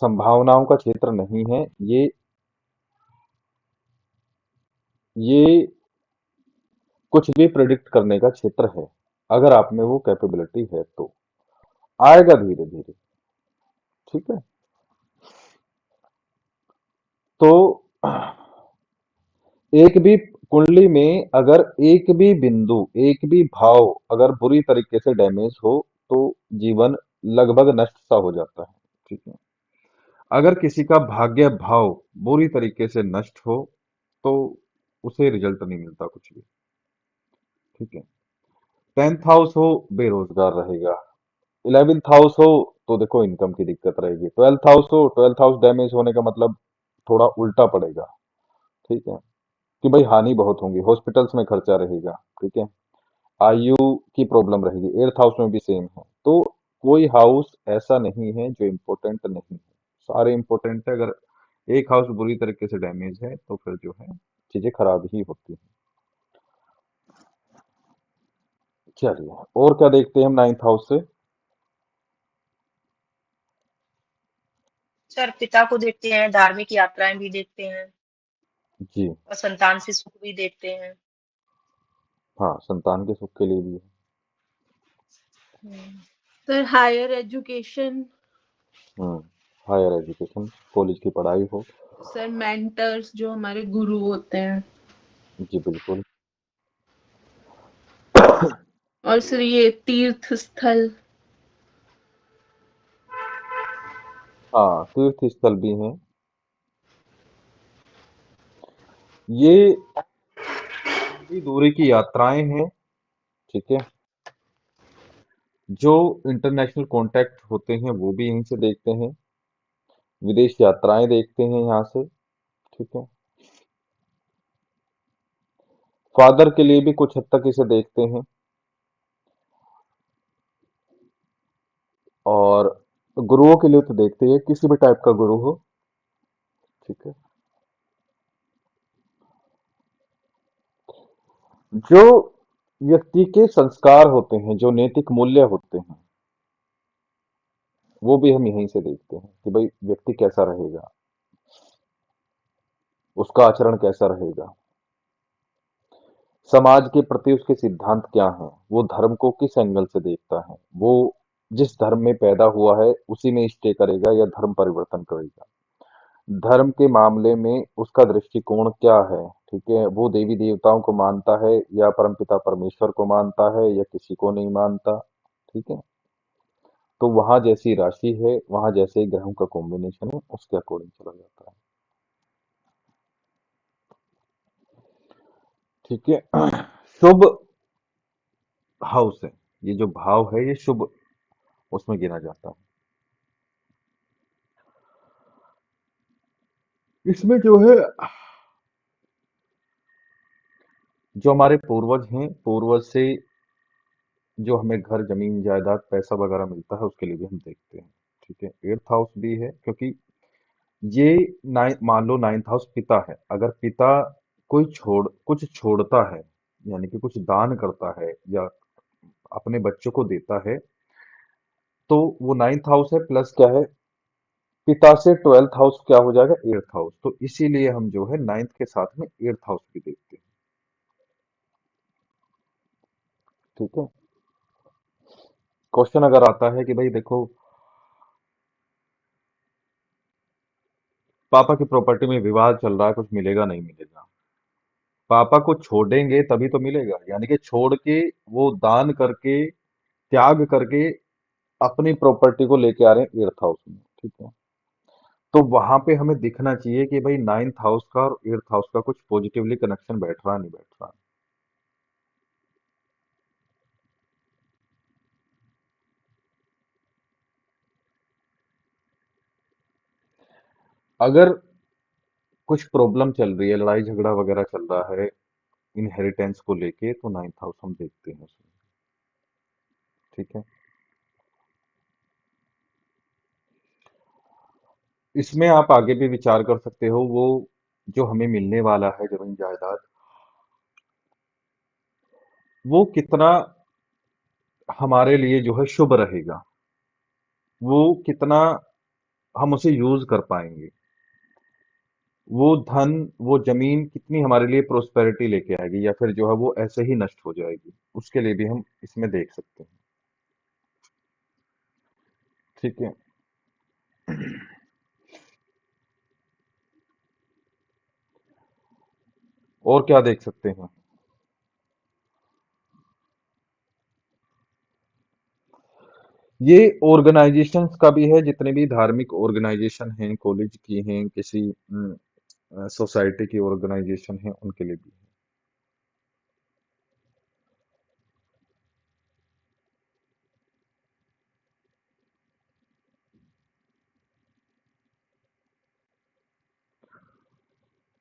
संभावनाओं का क्षेत्र नहीं है। ये कुछ भी प्रिडिक्ट करने का क्षेत्र है। अगर आप में वो कैपेबिलिटी है तो आएगा धीरे धीरे। ठीक है। तो एक भी कुंडली में अगर एक भी बिंदु, एक भी भाव अगर बुरी तरीके से डैमेज हो तो जीवन लगभग नष्ट सा हो जाता है। ठीक है। अगर किसी का भाग्य भाव बुरी तरीके से नष्ट हो तो उसे रिजल्ट नहीं मिलता कुछ भी। ठीक है। 10th हाउस हो, बेरोजगार रहेगा। 11th हाउस हो तो देखो इनकम की दिक्कत रहेगी। 12th हाउस हो, 12th हाउस डैमेज होने का मतलब थोड़ा उल्टा पड़ेगा। ठीक है। कि भाई हानि बहुत होंगी, हॉस्पिटल्स में खर्चा रहेगा। ठीक है। आयु की प्रॉब्लम रहेगी। 8th हाउस में भी सेम है। तो कोई हाउस ऐसा नहीं है जो इम्पोर्टेंट नहीं है, सारे इम्पोर्टेंट है। अगर एक हाउस बुरी तरीके से डैमेज है तो फिर जो है चीजें खराब ही होती हैं। चलिए, और क्या देखते हैं हम 9th हाउस से। सर पिता को देखते हैं, धार्मिक यात्राएं भी देखते हैं जी। और संतान से सुख भी देखते हैं। हाँ, संतान के सुख के लिए भी है। हम्म, सर हायर एजुकेशन। हम्म। हायर एजुकेशन, कॉलेज की पढ़ाई हो। सर मेंटर्स जो हमारे गुरु होते हैं। जी बिल्कुल। और सर ये तीर्थ स्थल। हाँ, तीर्थ स्थल भी हैं। ये लंबी दूरी की यात्राएं हैं। ठीक है। जो इंटरनेशनल कांटेक्ट होते हैं वो भी यहीं से देखते हैं। विदेश यात्राएं देखते हैं यहाँ से। ठीक है। फादर के लिए भी कुछ हद तक इसे देखते हैं। और गुरुओं के लिए तो देखते हैं, किसी भी टाइप का गुरु हो। ठीक है। जो व्यक्ति के संस्कार होते हैं, जो नैतिक मूल्य होते हैं, वो भी हम यहीं से देखते हैं कि भाई व्यक्ति कैसा रहेगा, उसका आचरण कैसा रहेगा, समाज के प्रति उसके सिद्धांत क्या हैं, वो धर्म को किस एंगल से देखता है, वो जिस धर्म में पैदा हुआ है उसी में स्टे करेगा या धर्म परिवर्तन करेगा, धर्म के मामले में उसका दृष्टिकोण क्या है। ठीक है। वो देवी देवताओं को मानता है या परमपिता परमेश्वर को मानता है या किसी को नहीं मानता। ठीक है। तो वहां जैसी राशि है, वहां जैसे ग्रहों का कॉम्बिनेशन है, उसके अकॉर्डिंग चला जाता है। ठीक है। शुभ हाउस है, ये जो भाव है ये शुभ उसमें गिना जाता है। इसमें जो है, जो हमारे पूर्वज हैं, पूर्वज से जो हमें घर जमीन जायदाद पैसा वगैरह मिलता है उसके लिए भी हम देखते हैं। ठीक है। 8th हाउस भी है क्योंकि ये मान लो 9th हाउस पिता है। अगर पिता कोई कुछ छोड़ता है, यानी कि कुछ दान करता है या अपने बच्चों को देता है, तो वो 9th हाउस है प्लस क्या है, पिता से 12th हाउस क्या हो जाएगा, 8th हाउस। तो इसीलिए हम जो है 9th के साथ में 8th हाउस भी देखते हैं। ठीक है। क्वेश्चन अगर आता है कि भाई देखो, पापा की प्रॉपर्टी में विवाद चल रहा है, कुछ मिलेगा नहीं मिलेगा, पापा को छोड़ेंगे तभी तो मिलेगा, यानी कि छोड़ के वो दान करके त्याग करके अपनी प्रॉपर्टी को लेके आ रहे हैं 8th हाउस में। ठीक है। तो वहां पे हमें दिखना चाहिए कि भाई 9th हाउस का और 8th हाउस का कुछ पॉजिटिवली कनेक्शन बैठ रहा नहीं बैठ रहा। अगर कुछ प्रॉब्लम चल रही है, लड़ाई झगड़ा वगैरह चल रहा है इनहेरिटेंस को लेके, तो 9th हाउस हम देखते हैं उसमें। ठीक है। इसमें आप आगे भी विचार कर सकते हो, वो जो हमें मिलने वाला है जमीन जायदाद, वो कितना हमारे लिए जो है शुभ रहेगा, वो कितना हम उसे यूज कर पाएंगे। वो धन, वो जमीन कितनी हमारे लिए प्रोस्पेरिटी लेके आएगी, या फिर जो है वो ऐसे ही नष्ट हो जाएगी, उसके लिए भी हम इसमें देख सकते हैं। ठीक है। और क्या देख सकते हैं? ये ऑर्गेनाइजेशंस का भी है, जितने भी धार्मिक ऑर्गेनाइजेशन हैं, कॉलेज की हैं, किसी सोसाइटी की ऑर्गेनाइजेशन है, उनके लिए भी है।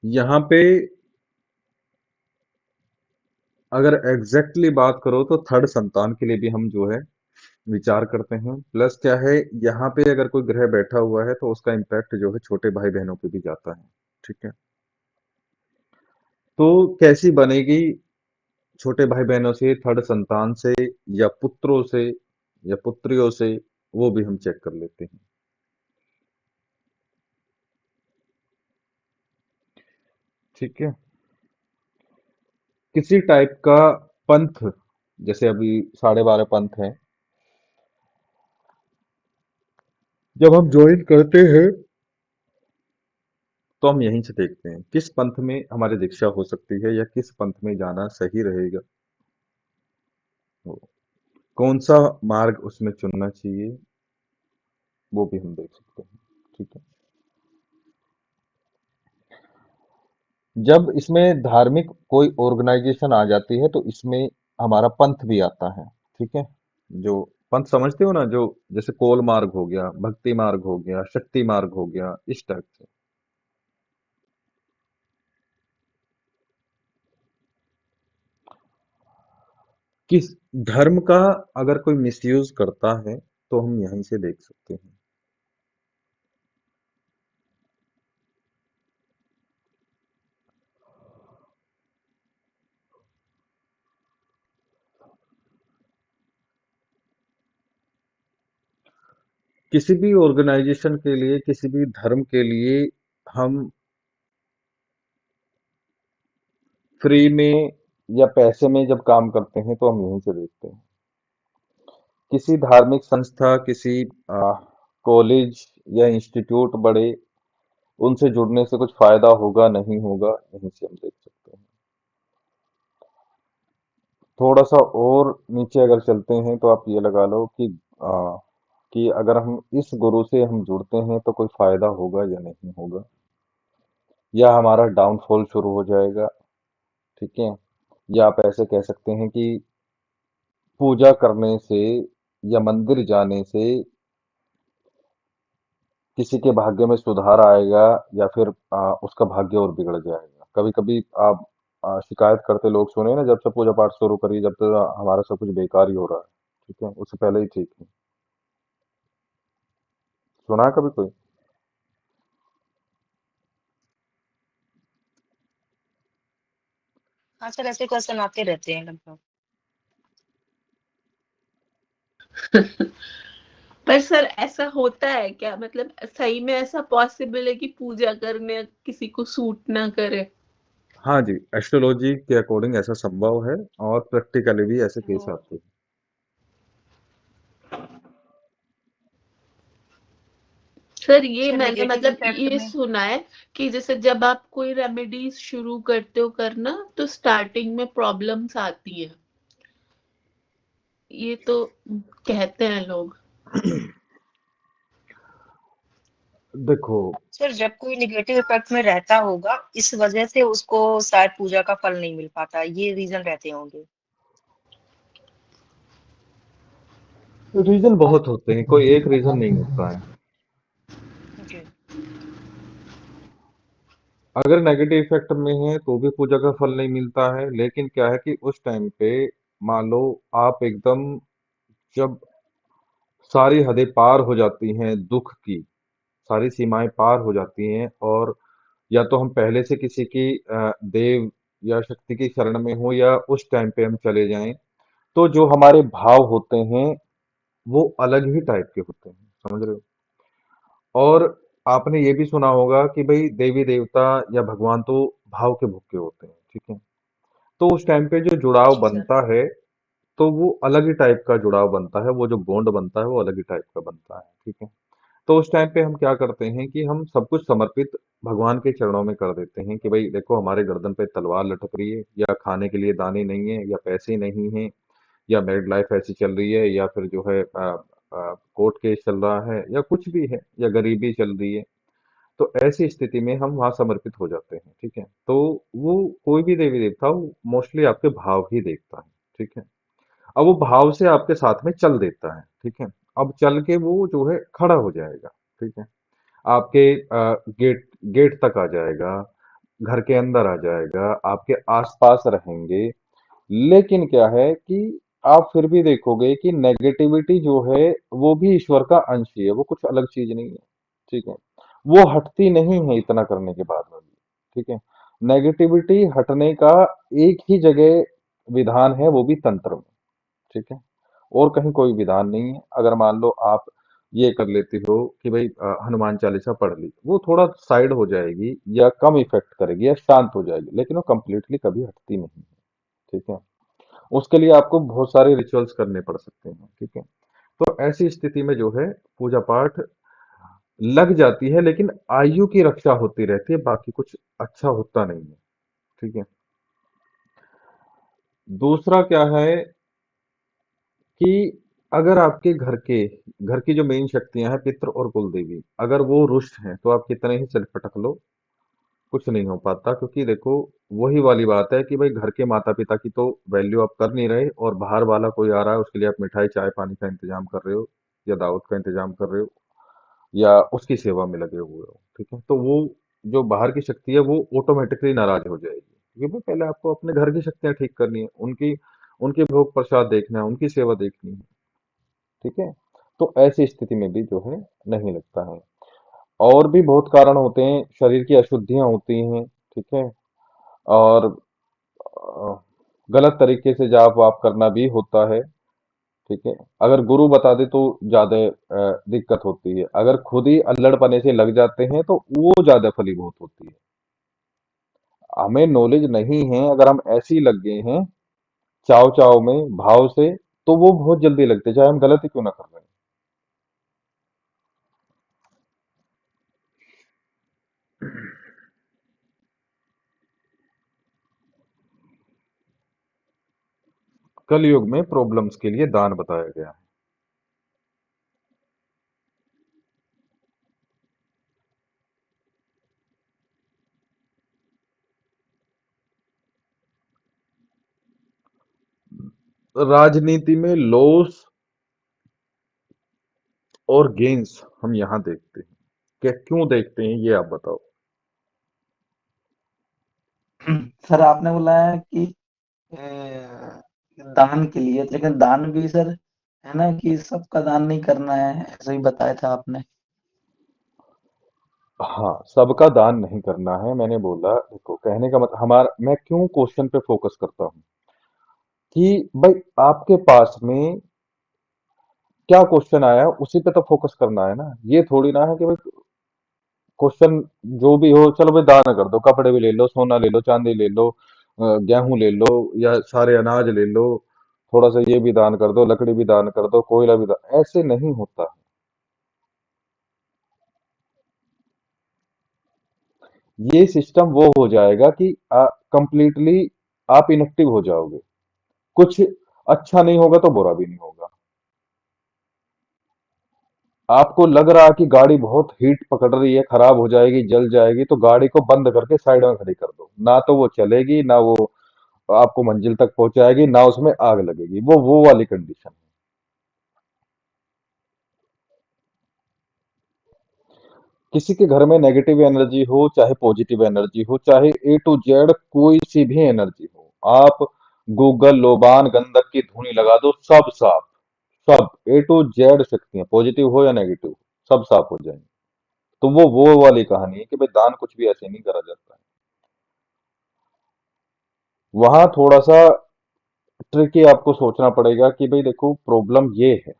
यहाँ पे अगर एग्जैक्टली बात करो तो थर्ड संतान के लिए भी हम जो है विचार करते हैं। प्लस क्या है, यहाँ पे अगर कोई ग्रह बैठा हुआ है तो उसका इम्पैक्ट जो है छोटे भाई बहनों पे भी जाता है। ठीक है। तो कैसी बनेगी छोटे भाई बहनों से, थर्ड संतान से, या पुत्रों से, या पुत्रियों से, वो भी हम चेक कर लेते हैं। ठीक है। किसी टाइप का पंथ, जैसे अभी 12.5 पंथ है, जब हम ज्वाइन करते हैं तो हम यहीं से देखते हैं किस पंथ में हमारी दीक्षा हो सकती है, या किस पंथ में जाना सही रहेगा, कौन सा मार्ग उसमें चुनना चाहिए, वो भी हम देख सकते हैं। ठीक है। जब इसमें धार्मिक कोई ऑर्गेनाइजेशन आ जाती है तो इसमें हमारा पंथ भी आता है। ठीक है। जो पंथ समझते हो ना, जो जैसे कोल मार्ग हो गया, भक्ति मार्ग हो गया, शक्ति मार्ग हो गया, इस टाइप से। किस धर्म का अगर कोई मिसयूज करता है तो हम यहीं से देख सकते हैं। किसी भी ऑर्गेनाइजेशन के लिए, किसी भी धर्म के लिए हम फ्री में या पैसे में जब काम करते हैं तो हम यहीं से देखते हैं। किसी धार्मिक संस्था, किसी कॉलेज या इंस्टीट्यूट बड़े, उनसे जुड़ने से कुछ फायदा होगा नहीं होगा, यहीं से हम देख सकते हैं। थोड़ा सा और नीचे अगर चलते हैं तो आप ये लगा लो कि अगर हम इस गुरु से हम जुड़ते हैं तो कोई फायदा होगा या नहीं होगा, या हमारा डाउनफॉल शुरू हो जाएगा। ठीक है। या आप ऐसे कह सकते हैं कि पूजा करने से या मंदिर जाने से किसी के भाग्य में सुधार आएगा, या फिर उसका भाग्य और बिगड़ जाएगा। कभी कभी आप शिकायत करते लोग सुने ना, जब से पूजा पाठ शुरू करी जब से हमारा सब कुछ बेकार ही हो रहा है। ठीक है, उससे पहले ही ठीक है। सुना है कभी कोई? हाँ सर, ऐसे क्वेश्चन आते रहते हैं लगभग। पर सर ऐसा होता है क्या, मतलब सही में ऐसा पॉसिबल है कि पूजा करने किसी को सूट ना करे? हाँ जी, एस्ट्रोलॉजी के अकॉर्डिंग ऐसा संभव है, और प्रैक्टिकली भी ऐसे केस वो आते हैं। सर ये सर मैंने नेगेटिव मतलब इफेक्ट ये में। सुना है कि जैसे जब आप कोई रेमेडीज शुरू करते हो करना तो स्टार्टिंग में प्रॉब्लम्स आती है, ये तो कहते हैं लोग। देखो, सर जब कोई नेगेटिव इफेक्ट में रहता होगा, इस वजह से उसको शायद पूजा का फल नहीं मिल पाता, ये रीजन रहते होंगे। रीजन बहुत होते हैं, कोई एक रीजन नहीं होता है। जी। अगर नेगेटिव इफेक्ट में है तो भी पूजा का फल नहीं मिलता है, लेकिन क्या है कि उस टाइम पे मान लो आप एकदम, जब सारी हदें पार हो जाती हैं, दुख की सारी सीमाएं पार हो जाती हैं, और या तो हम पहले से किसी की देव या शक्ति की शरण में हो, या उस टाइम पे हम चले जाएं, तो जो हमारे भाव होते हैं वो अलग ही टाइप के होते हैं। समझ रहे हो? और आपने ये भी सुना होगा कि भाई देवी देवता या भगवान तो भाव के भूखे होते हैं, ठीक है। तो उस टाइम पे जो जुड़ाव जी सर। बनता है, तो वो अलग ही टाइप का जुड़ाव बनता है, वो जो बॉन्ड बनता है वो अलग ही टाइप का बनता है, ठीक है। तो उस टाइम पे हम क्या करते हैं कि हम सब कुछ समर्पित भगवान के चरणों में कर देते हैं कि भाई देखो हमारे गर्दन पे तलवार लटक रही है, या खाने के लिए दाने नहीं है, या पैसे नहीं है, या मैरिड लाइफ ऐसी चल रही है, या फिर जो है कोर्ट केस चल रहा है, या कुछ भी है, या गरीबी चल रही है। तो ऐसी स्थिति में हम वहां समर्पित हो जाते हैं, ठीक है। तो वो कोई भी देवी देवता वो मोस्टली आपके भाव ही देखता है, ठीक है। अब वो भाव से आपके साथ में चल देता है, ठीक है। अब चल के वो जो है खड़ा हो जाएगा, ठीक है। आपके गेट गेट तक आ जाएगा, घर के अंदर आ जाएगा, आपके आसपास रहेंगे। लेकिन क्या है कि आप फिर भी देखोगे कि नेगेटिविटी जो है वो भी ईश्वर का अंश ही है, वो कुछ अलग चीज नहीं है, ठीक है। वो हटती नहीं है इतना करने के बाद में भी, ठीक है। नेगेटिविटी हटने का एक ही जगह विधान है, वो भी तंत्र में, ठीक है। और कहीं कोई विधान नहीं है। अगर मान लो आप ये कर लेती हो कि भाई हनुमान चालीसा पढ़ ली, वो थोड़ा साइड हो जाएगी या कम इफेक्ट करेगी या शांत हो जाएगी, लेकिन वो कंप्लीटली कभी हटती नहीं है, ठीक है। उसके लिए आपको बहुत सारे रिचुअल्स करने पड़ सकते हैं, ठीक है। तो ऐसी स्थिति में जो है पूजा पाठ लग जाती है, लेकिन आयु की रक्षा होती रहती है, बाकी कुछ अच्छा होता नहीं है, ठीक है। दूसरा क्या है कि अगर आपके घर की जो मेन शक्तियां हैं, पितृ और कुल देवी, अगर वो रुष्ट हैं, तो आप कितने ही सिर पटक लो, कुछ नहीं हो पाता। क्योंकि देखो वही वाली बात है कि भाई घर के माता पिता की तो वैल्यू आप कर नहीं रहे, और बाहर वाला कोई आ रहा है उसके लिए आप मिठाई चाय पानी का इंतजाम कर रहे हो, या दावत का इंतजाम कर रहे हो, या उसकी सेवा में लगे हुए हो, ठीक है। तो वो जो बाहर की शक्ति है वो ऑटोमेटिकली नाराज हो जाएगी, क्योंकि भाई पहले आपको अपने घर की शक्तियां ठीक करनी है, उनकी उनके भोग प्रसाद देखना है, उनकी सेवा देखनी है, ठीक है। तो ऐसी स्थिति में भी जो है नहीं लगता है। और भी बहुत कारण होते हैं, शरीर की अशुद्धियां होती हैं, ठीक है। और गलत तरीके से जाप वाप करना भी होता है, ठीक है। अगर गुरु बता दे तो ज्यादा दिक्कत होती है, अगर खुद ही अल्लड़पने से लग जाते हैं तो वो ज्यादा फलीभूत होती है। हमें नॉलेज नहीं है, अगर हम ऐसे ही लग गए हैं चाव चाव में भाव से, तो वो बहुत जल्दी लगते हैं, चाहे हम गलत ही क्यों ना कर रहे हैं। कलयुग में प्रॉब्लम्स के लिए दान बताया गया है। राजनीति में लॉस और गेन्स हम यहाँ देखते हैं, क्या क्यों देखते हैं ये आप बताओ। सर आपने बोला है कि दान के लिए, लेकिन दान भी सर है ना कि सबका दान नहीं करना है, ऐसा ही बताया था आपने। हाँ, सबका दान नहीं करना है, मैंने बोला देखो कहने का मतलब हमारा, मैं क्यों क्वेश्चन पे फोकस करता हूँ कि भाई आपके पास में क्या क्वेश्चन आया उसी पे तो फोकस करना है ना। ये थोड़ी ना है कि भाई क्वेश्चन जो भी हो चलो भाई दान कर दो, कपड़े भी ले लो, सोना ले लो, चांदी ले लो, गेहूं ले लो, या सारे अनाज ले लो, थोड़ा सा ये भी दान कर दो, लकड़ी भी दान कर दो, कोयला भी दान, ऐसे नहीं होता। ये सिस्टम वो हो जाएगा कि कंप्लीटली आप इनएक्टिव हो जाओगे, कुछ अच्छा नहीं होगा तो बुरा भी नहीं होगा। आपको लग रहा है कि गाड़ी बहुत हीट पकड़ रही है, खराब हो जाएगी, जल जाएगी, तो गाड़ी को बंद करके साइड में खड़ी कर दो, ना तो वो चलेगी, ना वो आपको मंजिल तक पहुंचाएगी, ना उसमें आग लगेगी। वो वाली कंडीशन है। किसी के घर में नेगेटिव एनर्जी हो चाहे पॉजिटिव एनर्जी हो, चाहे ए टू जेड कोई सी भी एनर्जी हो, आप गूगल लोबान गंधक की धूनी लगा दो, सब साफ, सब ए टू जेड शक्तियां पॉजिटिव हो या नेगेटिव सब साफ हो जाएंगी। तो वो वाली कहानी है कि भाई दान कुछ भी ऐसे नहीं करा जाता है। वहां थोड़ा सा ट्रिकी आपको सोचना पड़ेगा कि भाई देखो प्रॉब्लम ये है,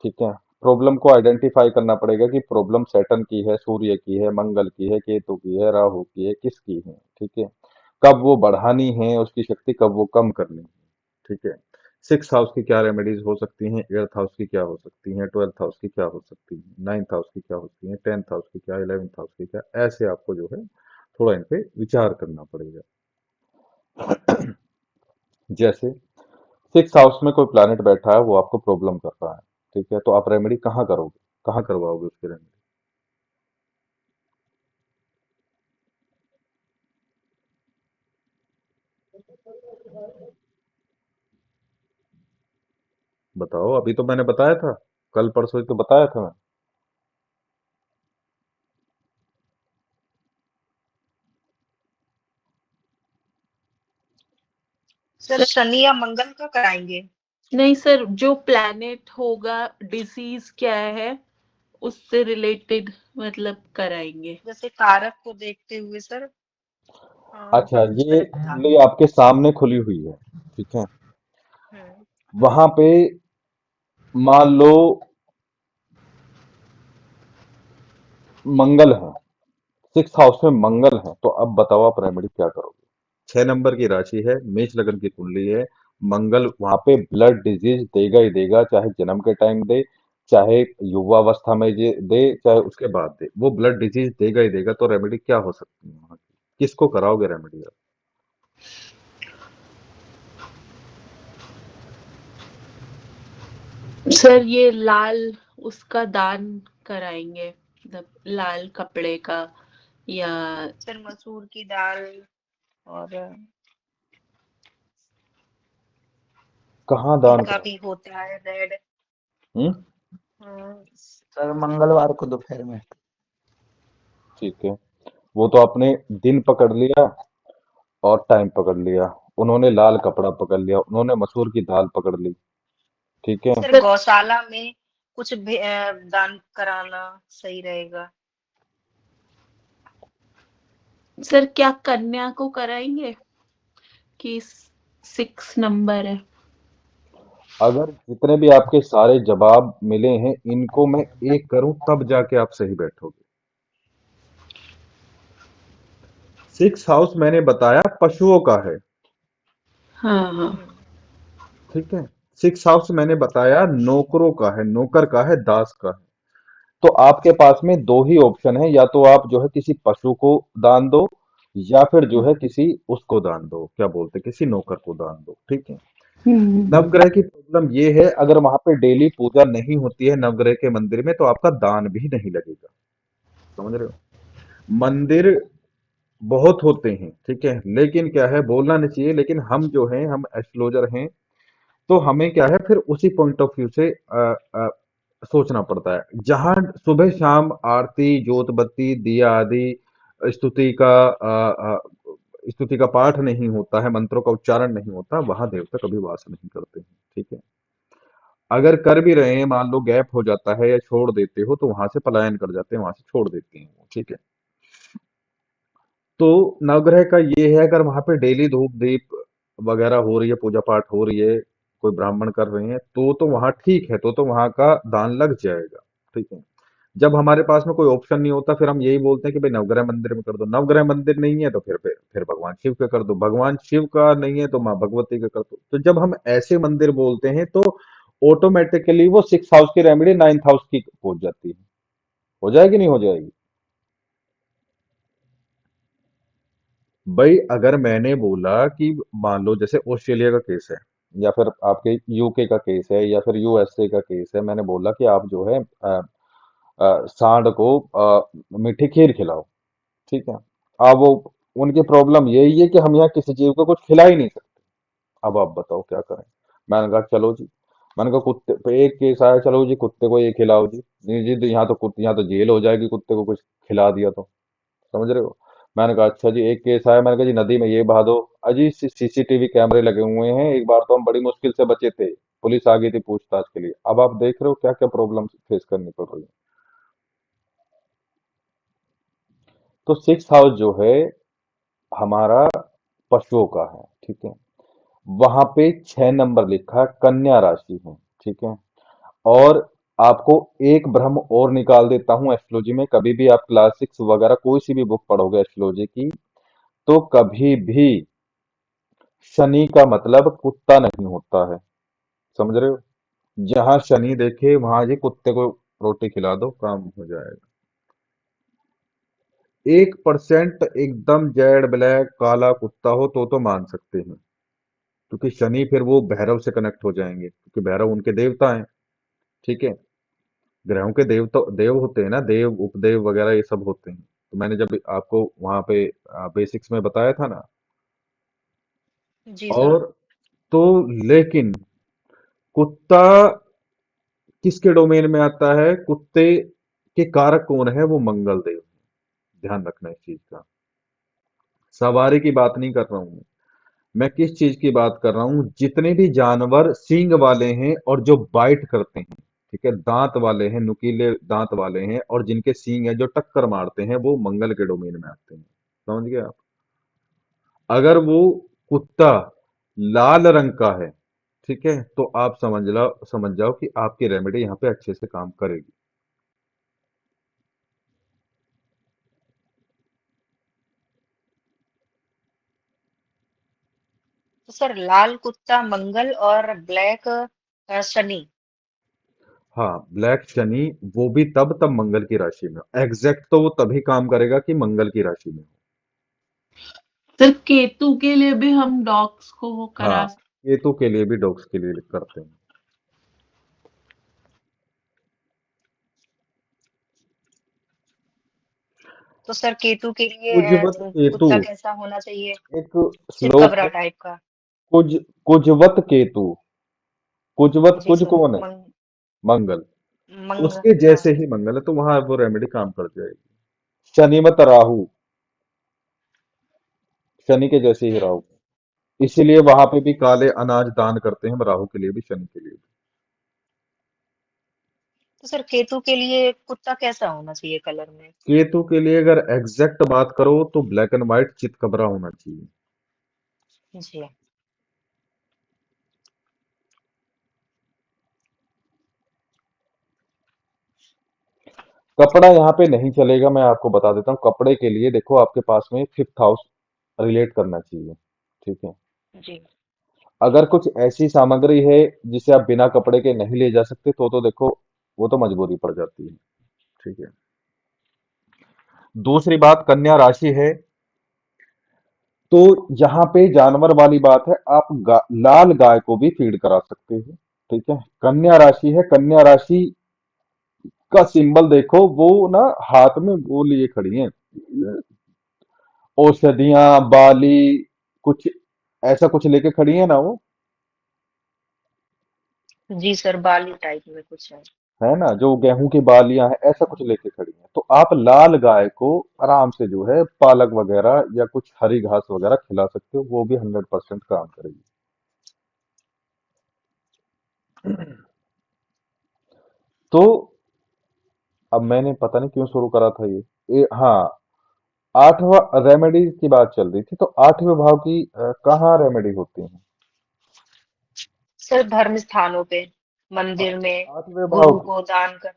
ठीक है। प्रॉब्लम को आइडेंटिफाई करना पड़ेगा कि प्रॉब्लम सैटर्न की है, सूर्य की है, मंगल की है, केतु की है, राहु की है, किसकी है, ठीक है। कब वो बढ़ानी है उसकी शक्ति, कब वो कम करनी है, ठीक है। 6 हाउस की क्या रेमेडीज हो सकती हैं, 8th हाउस की क्या हो सकती हैं, 12th हाउस की क्या हो सकती है, 9th हाउस की क्या होती है, 10th हाउस की क्या, 11th हाउस की क्या, ऐसे आपको जो है थोड़ा इन पे विचार करना पड़ेगा। जैसे 6 हाउस में कोई प्लैनेट बैठा है, वो आपको प्रॉब्लम कर रहा है, ठीक है, तो आप रेमेडी कहाँ करोगे, कहाँ करवाओगे उसकी रेमेडी? बताओ, अभी तो मैंने बताया था, कल परसों ही तो बताया था मैं। सर सर शनि या मंगल का कराएंगे? नहीं सर, जो प्लैनेट होगा डिसीज क्या है उससे रिलेटेड मतलब कराएंगे। जैसे कारक को देखते हुए सर अच्छा, कुछ ये बता कुंडली दो। आपके सामने खुली हुई है, ठीक है। हम्म। वहां पे मान लो मंगल है, 6 हाउस में मंगल है, तो अब बताओ आप रेमेडी क्या करोगे? 6 नंबर की राशि है, मेष लगन की कुंडली है, मंगल वहां पे ब्लड डिजीज देगा ही देगा, चाहे जन्म के टाइम दे, चाहे युवावस्था में दे, चाहे उसके बाद दे, वो ब्लड डिजीज देगा ही देगा। तो रेमेडी क्या हो सकती है वहां की? किसको कराओगे रेमेडी? सर ये लाल उसका दान कराएंगे, मतलब लाल कपड़े का, या सर मसूर की दाल और कहाँ तिल दान का कराओ? भी होता है रेड। हम्म, सर मंगलवार को दोपहर में। ठीक है। वो तो आपने दिन पकड़ लिया और टाइम पकड़ लिया। उन्होंने लाल कपड़ा पकड़ लिया, उन्होंने मसूर की दाल पकड़ ली, ठीक है। सर सर गौशाला में कुछ दान कराना सही रहेगा। सर क्या कन्या को कराएंगे कि 6 नंबर है? अगर जितने भी आपके सारे जवाब मिले हैं, इनको मैं एक करूं तब जाके आप सही बैठोगे। 6 हाउस मैंने बताया पशुओं का है, हाँ हाँ। हम्म। ठीक है। 6 हाउस मैंने बताया नौकरों का है, नौकर का है, दास का है। तो आपके पास में दो ही ऑप्शन है, या तो आप जो है किसी पशु को दान दो, या फिर जो है किसी उसको दान दो, क्या बोलते हैं, किसी नौकर को दान दो, ठीक है। हम्म। नवग्रह की प्रॉब्लम ये है, अगर वहां पे डेली पूजा नहीं होती है नवग्रह के मंदिर में, तो आपका दान भी नहीं लगेगा, समझ रहे हो। मंदिर बहुत होते हैं, ठीक है, लेकिन क्या है, बोलना नहीं चाहिए, लेकिन हम जो हैं, हम एस्ट्रोलॉजर हैं, तो हमें क्या है फिर उसी पॉइंट ऑफ व्यू से सोचना पड़ता है। जहां सुबह शाम आरती, जोत बत्ती, दिया आदि, स्तुति का स्तुति का पाठ नहीं होता है, मंत्रों का उच्चारण नहीं होता, वहां देवता कभी वास नहीं करते हैं, ठीक है। अगर कर भी रहे हैं, मान लो गैप हो जाता है या छोड़ देते हो, तो वहां से पलायन कर जाते हैं, वहां से छोड़ देते हैं वो, ठीक है। तो नवग्रह का ये है, अगर वहां पे डेली धूप दीप वगैरह हो रही है, पूजा पाठ हो रही है, कोई ब्राह्मण कर रहे हैं, तो वहां ठीक है, तो वहां का दान लग जाएगा, ठीक है। जब हमारे पास में कोई ऑप्शन नहीं होता, फिर हम यही बोलते हैं कि भाई नवग्रह मंदिर में कर दो, नवग्रह मंदिर नहीं है तो फिर भगवान शिव का कर दो, भगवान शिव का नहीं है तो माँ भगवती का कर दो। तो जब हम ऐसे मंदिर बोलते हैं, तो ऑटोमेटिकली वो 6 हाउस की रेमेडी 9th हाउस की पहुंच जाती है। हो जाएगी, नहीं हो जाएगी? भाई अगर मैंने बोला कि मान लो जैसे ऑस्ट्रेलिया का केस है, या फिर आपके यूके का केस है, या फिर यूएसए का केस है, मैंने बोला कि आप जो है सांड को मीठी खीर खिलाओ, ठीक है। अब वो उनकी प्रॉब्लम यही है कि हम यहाँ किसी जीव को कुछ खिला ही नहीं सकते। अब आप बताओ क्या करें? मैंने कहा चलो जी, मैंने कहा कुत्ते पे एक केस आया, चलो जी कुत्ते को ये खिलाओ जी, नहीं जी, तो यहाँ तो कुत्ते, यहाँ तो जेल हो जाएगी कुत्ते को कुछ खिला दिया तो, समझ रहे हो। मैंने कहा अच्छा जी, एक केस आया, मैंने कहा जी नदी में ये बहा दो। अजी सीसीटीवी कैमरे लगे हुए हैं, एक बार तो हम बड़ी मुश्किल से बचे थे, पुलिस आ गई थी पूछताछ के लिए। अब आप देख रहे हो क्या क्या प्रॉब्लम फेस करनी पड़ रही है। तो 6 हाउस जो है हमारा पशुओं का है, ठीक है। वहां पे 6 नंबर लिखा है, कन्या राशि है, ठीक है। और आपको एक भ्रम और निकाल देता हूँ एस्ट्रोलॉजी में। कभी भी आप क्लास 6 वगैरह कोई सी भी बुक पढ़ोगे एस्ट्रोलॉजी की, तो कभी भी शनि का मतलब कुत्ता नहीं होता है। समझ रहे हो? जहां शनि देखे वहां जी कुत्ते को रोटी खिला दो, काम हो जाएगा। 1% एकदम जेड ब्लैक काला कुत्ता हो तो मान सकते हैं, क्योंकि शनि फिर वो भैरव से कनेक्ट हो जाएंगे, क्योंकि भैरव उनके देवता हैं। ठीक है? ग्रहों के देव तो देव होते हैं ना, देव उपदेव वगैरह ये सब होते हैं। तो मैंने जब आपको वहां पे बेसिक्स में बताया था ना। जी सर। और तो लेकिन कुत्ता किसके डोमेन में आता है? कुत्ते के कारक कौन है? वो मंगल देव। ध्यान रखना इस चीज का। सवारी की बात नहीं कर रहा हूं मैं किस चीज की बात कर रहा हूं? जितने भी जानवर सींग वाले हैं और जो बाइट करते हैं, ठीक है, दांत वाले हैं, नुकीले दांत वाले हैं, और जिनके सींग है जो टक्कर मारते हैं, वो मंगल के डोमेन में आते हैं। समझ गए आप? अगर वो कुत्ता लाल रंग का है, ठीक है, तो आप समझ जाओ कि आपकी रेमेडी यहाँ पे अच्छे से काम करेगी। तो सर लाल कुत्ता मंगल और ब्लैक शनि। हाँ, ब्लैक शनि वो भी तब मंगल की राशि में हो। एग्जैक्ट तो वो तभी काम करेगा कि मंगल की राशि में हो। सर केतु के लिए भी हम डॉग्स को वो हाँ, करा केतु के लिए भी डॉग्स के लिए करते हैं। तो सर केतु के लिए कुजवत केतु, कुत्ता कैसा होना चाहिए? एक श्लोक चितकबरा है। टाइप का। कुजवत केतु। कुजवत, जी कुज सर। कौन है? मंगल। उसके हाँ। जैसे ही मंगल है, तो वहां वो रेमेडी काम कर जाएगी। शनिमत राहु, शनि के जैसे ही राहु। इसीलिए वहां पे भी काले अनाज दान करते हैं हम, राहु के लिए भी शनि के लिए भी। तो सर केतु के लिए कुत्ता कैसा होना चाहिए कलर में? केतु के लिए अगर एग्जैक्ट बात करो तो ब्लैक एंड व्हाइट चितकबरा होना चाहिए। जी। कपड़ा यहाँ पे नहीं चलेगा, मैं आपको बता देता हूँ। कपड़े के लिए देखो, आपके पास में फिफ्थ हाउस रिलेट करना चाहिए। ठीक है? जी। अगर कुछ ऐसी सामग्री है जिसे आप बिना कपड़े के नहीं ले जा सकते, तो देखो वो तो मजबूरी पड़ जाती है। ठीक है? दूसरी बात, कन्या राशि है, तो यहाँ पे जानवर वाली बात है। आप लाल गाय को भी फीड करा सकते हैं। ठीक है? कन्या राशि है, कन्या राशि का सिंबल देखो, वो ना हाथ में वो लिए खड़ी है, औषधियां, बाली, कुछ ऐसा कुछ लेके खड़ी है ना वो। जी सर, बाली टाइप में कुछ है। है ना, जो गेहूं की बालियां हैं, ऐसा कुछ लेके खड़ी है। तो आप लाल गाय को आराम से जो है पालक वगैरह या कुछ हरी घास वगैरह खिला सकते हो, वो भी 100% काम करेगी। तो अब मैंने पता नहीं क्यों शुरू करा था ये हाँ, आठवां रेमेडी की बात चल रही थी, तो आठवें भाव की कहाँ रेमेडी होती है? सर धर्म स्थानों पे, हाँ, मंदिर में, आठवें भाव गुरु की। को दान कर।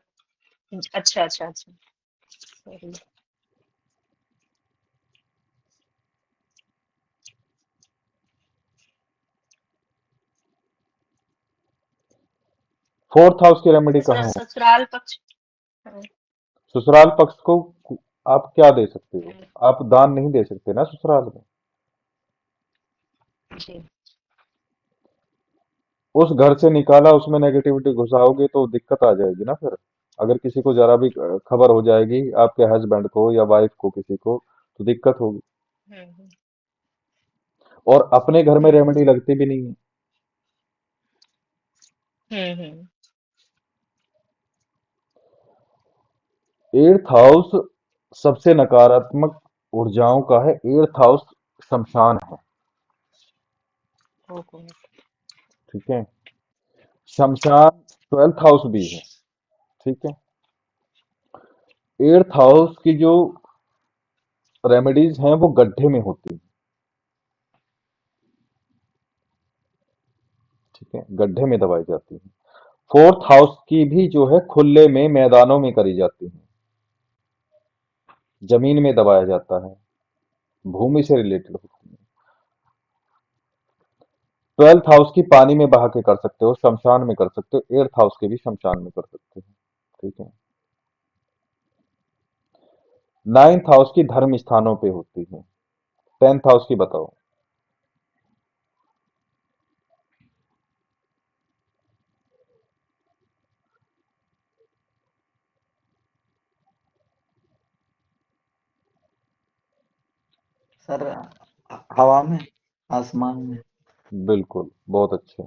अच्छा अच्छा अच्छा। सही। 4th हाउस की रेमेडी तो सर कहाँ है? ससुराल पक्ष। हाँ। ससुराल पक्ष को आप क्या दे सकते हो? आप दान नहीं दे सकते ना ससुराल में। जी। उस घर से निकाला, उसमें नेगेटिविटी घुसाओगे तो दिक्कत आ जाएगी ना फिर। अगर किसी को जरा भी खबर हो जाएगी, आपके हस्बैंड को या वाइफ को, किसी को, तो दिक्कत होगी। हम्म और अपने घर में हम्म रेमेडी लगती भी नहीं है। हम्म। 8th हाउस सबसे नकारात्मक ऊर्जाओं का है। 8th हाउस शमशान है। ओके। ठीक है? शमशान 12th हाउस भी है। ठीक है? 8th हाउस की जो रेमेडीज हैं वो गड्ढे में होती हैं। ठीक है? गड्ढे में दबाई जाती है। फोर्थ हाउस की भी जो है खुले में मैदानों में करी जाती है, जमीन में दबाया जाता है, भूमि से रिलेटेड होती है। ट्वेल्थ हाउस की पानी में बहा के कर सकते हो, शमशान में कर सकते हो, एर्थ हाउस के भी शमशान में कर सकते हो। ठीक है। नाइन्थ हाउस की धर्म स्थानों पे होती है। टेंथ हाउस की बताओ। सर हवा में, आसमान में। बिल्कुल, बहुत अच्छे।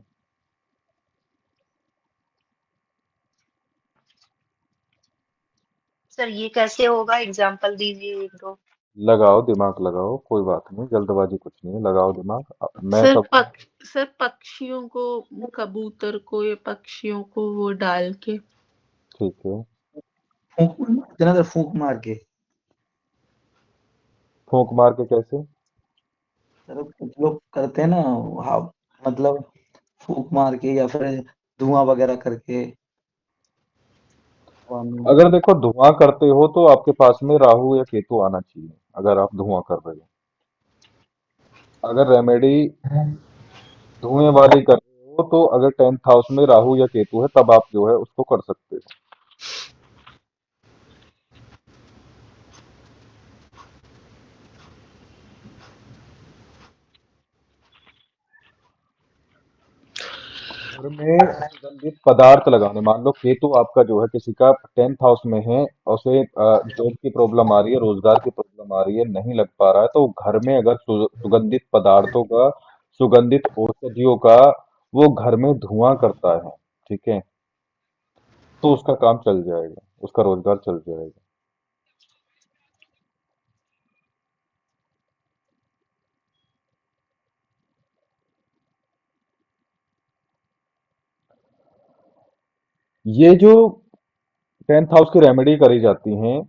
सर ये कैसे होगा, एग्जांपल दीजिए एक दो। लगाओ दिमाग, लगाओ, कोई बात नहीं, जल्दबाजी कुछ नहीं है, लगाओ दिमाग। मैं सर सब सर पक्षियों को, कबूतर को या पक्षियों को वो डाल के। ठीक है। फूंक मार के। फूंक मार के कैसे? सर कुछ लोग करते हैं ना, हाँ, मतलब फूंक मार के या फिर धुआं वगैरह करके हवा में। अगर देखो धुआं करते हो तो आपके पास में राहु या केतु आना चाहिए, अगर आप धुआं कर रहे हो। अगर रेमेडी धुएं वाली कर रहे हो तो अगर टेंथ हाउस में राहु या केतु है तब आप जो है उसको कर सकते हो। घर में सुगंधित पदार्थ लगाने, मान लो केतु आपका जो है किसी का टेंथ हाउस में है, और उसे जॉब की प्रॉब्लम आ रही है, रोजगार की प्रॉब्लम आ रही है, नहीं लग पा रहा है, तो घर में अगर सुगंधित पदार्थों का, सुगंधित औषधियों का वो घर में धुआं करता है, ठीक है, तो उसका काम चल जाएगा, उसका रोजगार चल जाएगा। ये जो टेंथ हाउस की रेमेडी करी जाती हैं,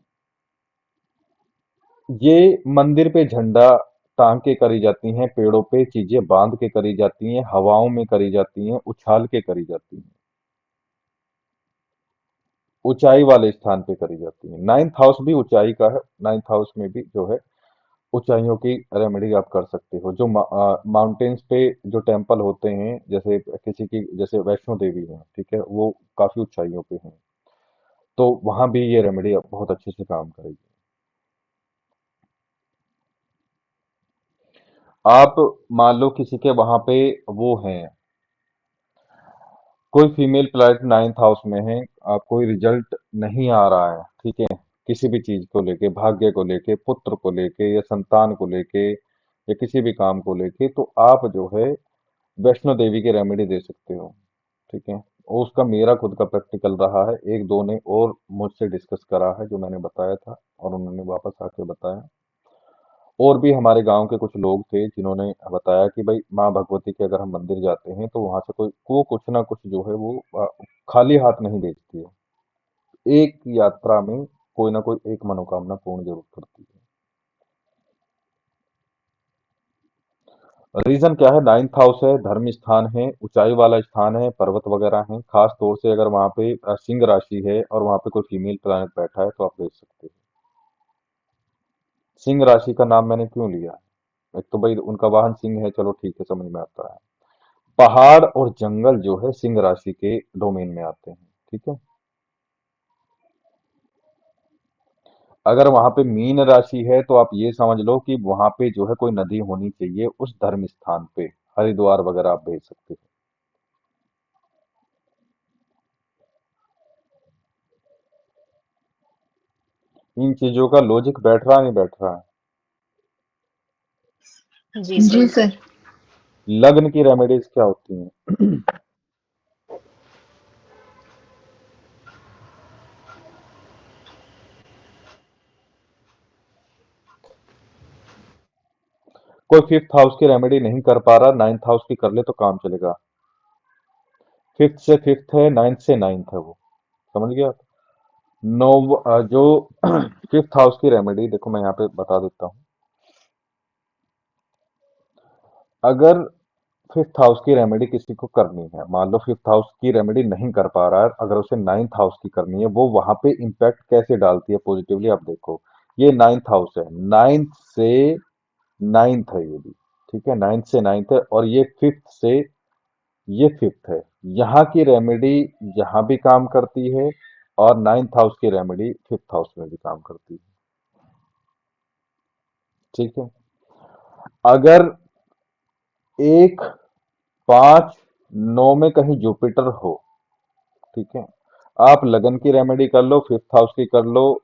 ये मंदिर पे झंडा टांग के करी जाती हैं, पेड़ों पे चीजें बांध के करी जाती हैं, हवाओं में करी जाती हैं, उछाल के करी जाती हैं, ऊंचाई वाले स्थान पे करी जाती है। नाइन्थ हाउस भी ऊंचाई का है, नाइन्थ हाउस में भी जो है ऊंचाइयों की रेमेडी आप कर सकते हो। जो माउंटेन्स पे जो टेम्पल होते हैं, जैसे किसी की जैसे वैष्णो देवी है, ठीक है, वो काफी ऊंचाइयों पे हैं, तो वहां भी ये रेमेडी बहुत अच्छे से काम करेगी। आप मान लो किसी के वहां पे वो हैं, कोई फीमेल प्लैनेट नाइन्थ हाउस में है, कोई रिजल्ट नहीं आ रहा है, ठीक है, किसी भी चीज को लेके, भाग्य को लेके, पुत्र को लेके या संतान को लेके या किसी भी काम को लेके, तो आप जो है वैष्णो देवी की रेमेडी दे सकते हो। ठीक है। और उसका मेरा खुद का प्रैक्टिकल रहा है, एक दो ने और मुझसे डिस्कस करा है जो मैंने बताया था, और उन्होंने वापस आके बताया। और भी हमारे गांव के कुछ लोग थे जिन्होंने बताया कि भाई माँ भगवती के अगर हम मंदिर जाते हैं तो वहां से कोई वो कुछ ना कुछ जो है वो खाली हाथ नहीं भेजती है। एक यात्रा में कोई ना कोई एक मनोकामना पूर्ण जरूर करती है। रीजन क्या है? नाइन्थ हाउस है, धर्म स्थान है, ऊंचाई वाला स्थान है, पर्वत वगैरह है, खास तौर से अगर वहां पे सिंह राशि है और वहां पे कोई फीमेल प्लैनेट बैठा है तो आप देख सकते हैं। सिंह राशि का नाम मैंने क्यों लिया? एक तो भाई उनका वाहन सिंह है, चलो ठीक है, समझ में आता है। पहाड़ और जंगल जो है सिंह राशि के डोमेन में आते हैं, ठीक है। अगर वहां पे मीन राशि है तो आप ये समझ लो कि वहां पे जो है कोई नदी होनी चाहिए उस धर्म स्थान पे, हरिद्वार वगैरह आप भेज सकते हो। इन चीजों का लॉजिक बैठ रहा नहीं बैठ रहा है? जी सर। सर। लग्न की रेमेडीज क्या होती हैं? कोई फिफ्थ हाउस की रेमेडी नहीं कर पा रहा, नाइन्थ हाउस की कर ले तो काम चलेगा। फिफ्थ से फिफ्थ है, नाइन्थ से नाइन्थ है, वो समझ गया आप? जो फिफ्थ हाउस की रेमेडी देखो मैं यहाँ पे बता देता हूँ। अगर फिफ्थ हाउस की रेमेडी किसी को करनी है, मान लो फिफ्थ हाउस की रेमेडी नहीं कर पा रहा है, अगर उसे नाइन्थ हाउस की करनी है, वो वहां पे इम्पैक्ट कैसे डालती है पॉजिटिवली, आप देखो। ये नाइन्थ हाउस है, नाइन्थ से नाइन्थ है ये भी, ठीक है, नाइन्थ से नाइन्थ है, और ये फिफ्थ से ये फिफ्थ है। यहाँ की रेमेडी यहाँ भी काम करती है, और नाइन्थ हाउस की रेमेडी फिफ्थ हाउस में भी काम करती है, ठीक है। अगर एक, पांच, नौ में कहीं जुपिटर हो, ठीक है, आप लगन की रेमेडी कर लो, फिफ्थ हाउस की कर लो,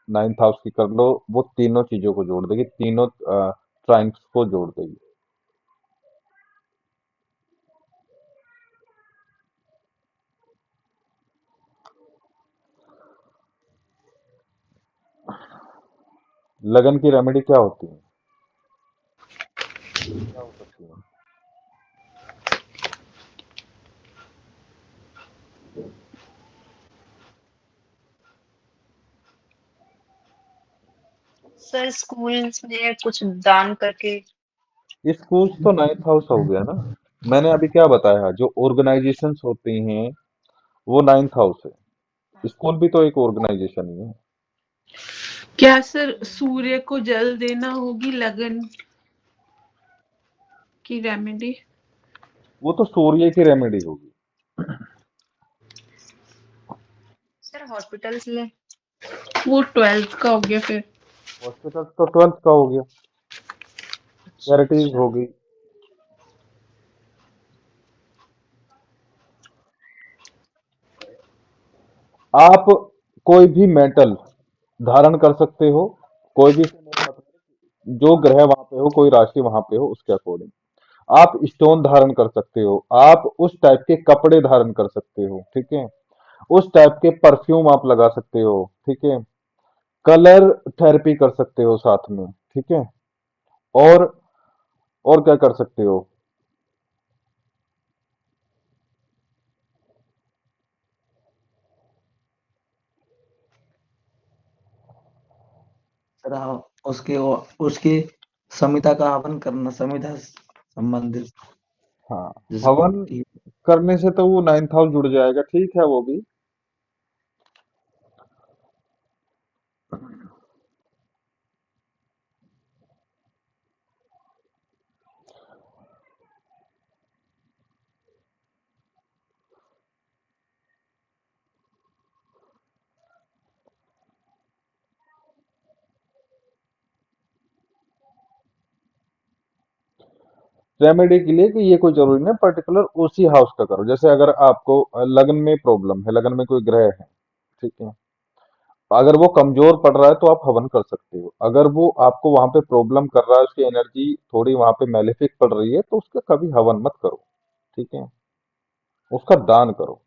नाइन्थ हाउस की कर लो, वो तीनों चीजों को जोड़ देगी, तीनों ट्राइंग्स को जोड़ देगी। लगन की रेमेडी क्या होती है, क्या हो सकती है? सर स्कूल्स में कुछ दान करके। स्कूल्स तो नाइन्थ हाउस हो गया ना, मैंने अभी क्या बताया, जो ऑर्गेनाइजेशंस होती हैं वो नाइन्थ हाउस है, स्कूल भी तो एक ऑर्गेनाइजेशन ही है। क्या सर सूर्य को जल देना होगी लगन की रेमेडी? वो तो सूर्य की रेमेडी होगी। सर हॉस्पिटल्स में। वो 12th का हो गया फिर। हॉस्पिटल तो ट्वेल्थ का हो गया, अच्छा चैरिटीज अच्छा। हो गई। आप कोई भी मेटल धारण कर सकते हो, कोई भी से मेरा मतलब जो ग्रह वहां पे हो, कोई राशि वहां पे हो, उसके अकॉर्डिंग आप स्टोन धारण कर सकते हो, आप उस टाइप के कपड़े धारण कर सकते हो, ठीक है, उस टाइप के परफ्यूम आप लगा सकते हो, ठीक है, कलर थेरेपी कर सकते हो साथ में, ठीक है, और और क्या कर सकते हो? सर हाँ, उसकी समिता का हवन करना, समिता संबंधित हाँ, जैसे हवन होती है। करने से तो वो नाइन्थ हाउस जुड़ जाएगा, ठीक है, वो भी। रेमेडी के लिए कि ये कोई जरूरी नहीं पर्टिकुलर उसी हाउस का करो, जैसे अगर आपको लगन में प्रॉब्लम है, लगन में कोई ग्रह है, ठीक है, अगर वो कमजोर पड़ रहा है तो आप हवन कर सकते हो, अगर वो आपको वहां पे प्रॉब्लम कर रहा है, उसकी एनर्जी थोड़ी वहां पे मैलेफिक पड़ रही है, तो उसका कभी हवन मत करो, ठीक है, उसका दान करो।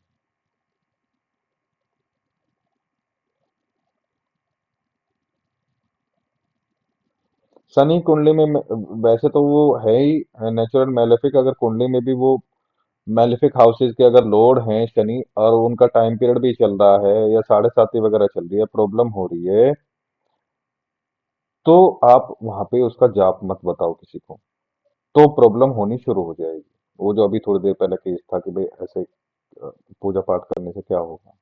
शनि कुंडली में वैसे तो वो है ही नेचुरल मैलेफिक, अगर कुंडली में भी वो मैलेफिक हाउसेज के अगर लॉर्ड हैं शनि, और उनका टाइम पीरियड भी चल रहा है, या साढ़े साती वगैरह चल रही है, प्रॉब्लम हो रही है, तो आप वहां पे उसका जाप मत बताओ किसी को, तो प्रॉब्लम होनी शुरू हो जाएगी। वो जो अभी थोड़ी देर पहले केस था कि भाई ऐसे पूजा पाठ करने से क्या होगा,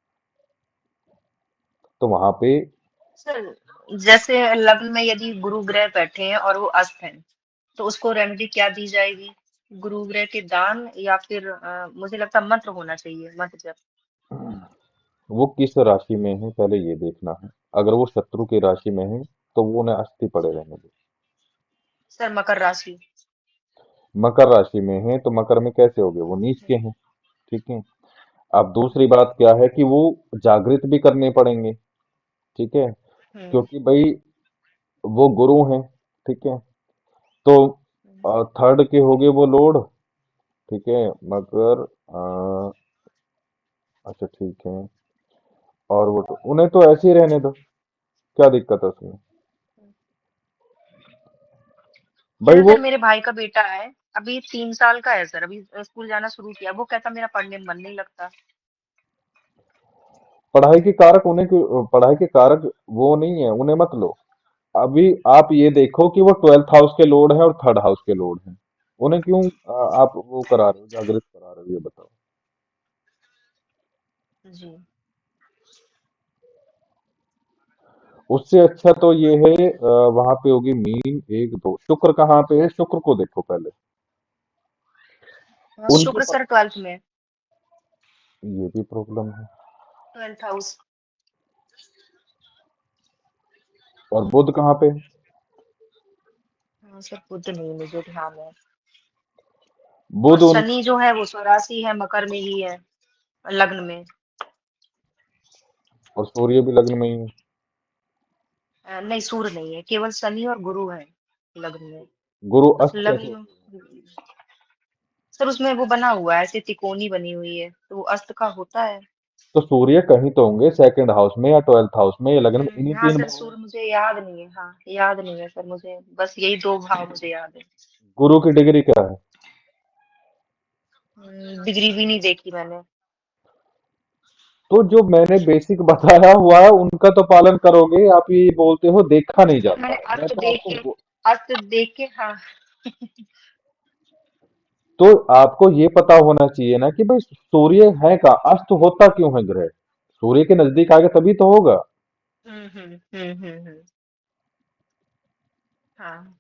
तो वहां पे सर जैसे लग्न में यदि गुरु ग्रह बैठे हैं और वो अस्त हैं, तो उसको रेमेडी क्या दी जाएगी? गुरु ग्रह के दान या फिर मुझे लगता है मंत्र होना चाहिए, मंत्र जप। वो किस राशि में है पहले ये देखना है, अगर वो शत्रु की राशि में है तो वो उन्हें अस्थि पड़े रहने दो। सर मकर राशि। मकर राशि में है तो मकर में कैसे हो गए, वो नीच के हैं, ठीक है। अब दूसरी बात क्या है कि वो जागृत भी करने पड़ेंगे, ठीक है, हम्म क्योंकि भाई वो गुरु हैं, ठीक है, तो थर्ड के हो गए वो लॉर्ड, ठीक है, मगर अच्छा ठीक है, और वो तो उन्हें तो ऐसे ही रहने दो, क्या दिक्कत है उसमें, भाई जैसे वो सर मेरे भाई का बेटा है, अभी 3 साल का है सर, अभी स्कूल जाना शुरू किया, वो कहता मेरा पढ़ने में मन नहीं लगता। पढ़ाई के कारक उन्हें पढ़ाई के कारक वो नहीं है, उन्हें मत लो। अभी आप ये देखो कि वो ट्वेल्थ हाउस के लॉर्ड है और थर्ड हाउस के लॉर्ड है, उन्हें क्यों आप वो करा रहे हो, जागृत करा रहे हो, ये बताओ। जी। उससे अच्छा तो ये है वहां पे होगी मीन एक दो, शुक्र कहाँ पे है, शुक्र को देखो पहले। उनके शुक्र पर सर 12th में, ये भी प्रॉब्लम है। 12th house. और बुध कहाँ पे है? सर बुध नहीं मुझे ध्यान है। और बुध उन शनि जो है वो स्वराशि है, मकर में ही है, लग्न में। और सूर्य भी लग्न में ही है। नहीं सूर्य नहीं है, केवल शनि और गुरु है लग्न में। गुरु बस अस्त कैसे लग्न। होते हैं? सर उसमें वो बना हुआ है, ऐसे तिकोनी बनी हुई है, तो वो अस्त का होता है। तो सूर्य कहीं तो होंगे सेकंड हाउस में या 12th हाउस में या लग्न में, इन्हीं हाँ तीन सर भावों में। सूर्य मुझे याद नहीं है, हाँ याद नहीं है सर मुझे, बस यही दो भाव मुझे याद है। गुरु की डिग्री क्या है? डिग्री भी नहीं देखी मैंने। तो जो मैंने बेसिक बताया हुआ है उनका तो पालन करोगे, आप ये बोलते हो देखा नहीं सर मैंने जाता, मैं अस्त तो देख आपको के, अस्त देख के, हाँ। तो आपको ये पता होना चाहिए ना कि भाई सूर्य है का अस्त होता क्यों है ग्रह, सूर्य के नजदीक आगे तभी तो होगा। हम्म। हाँ।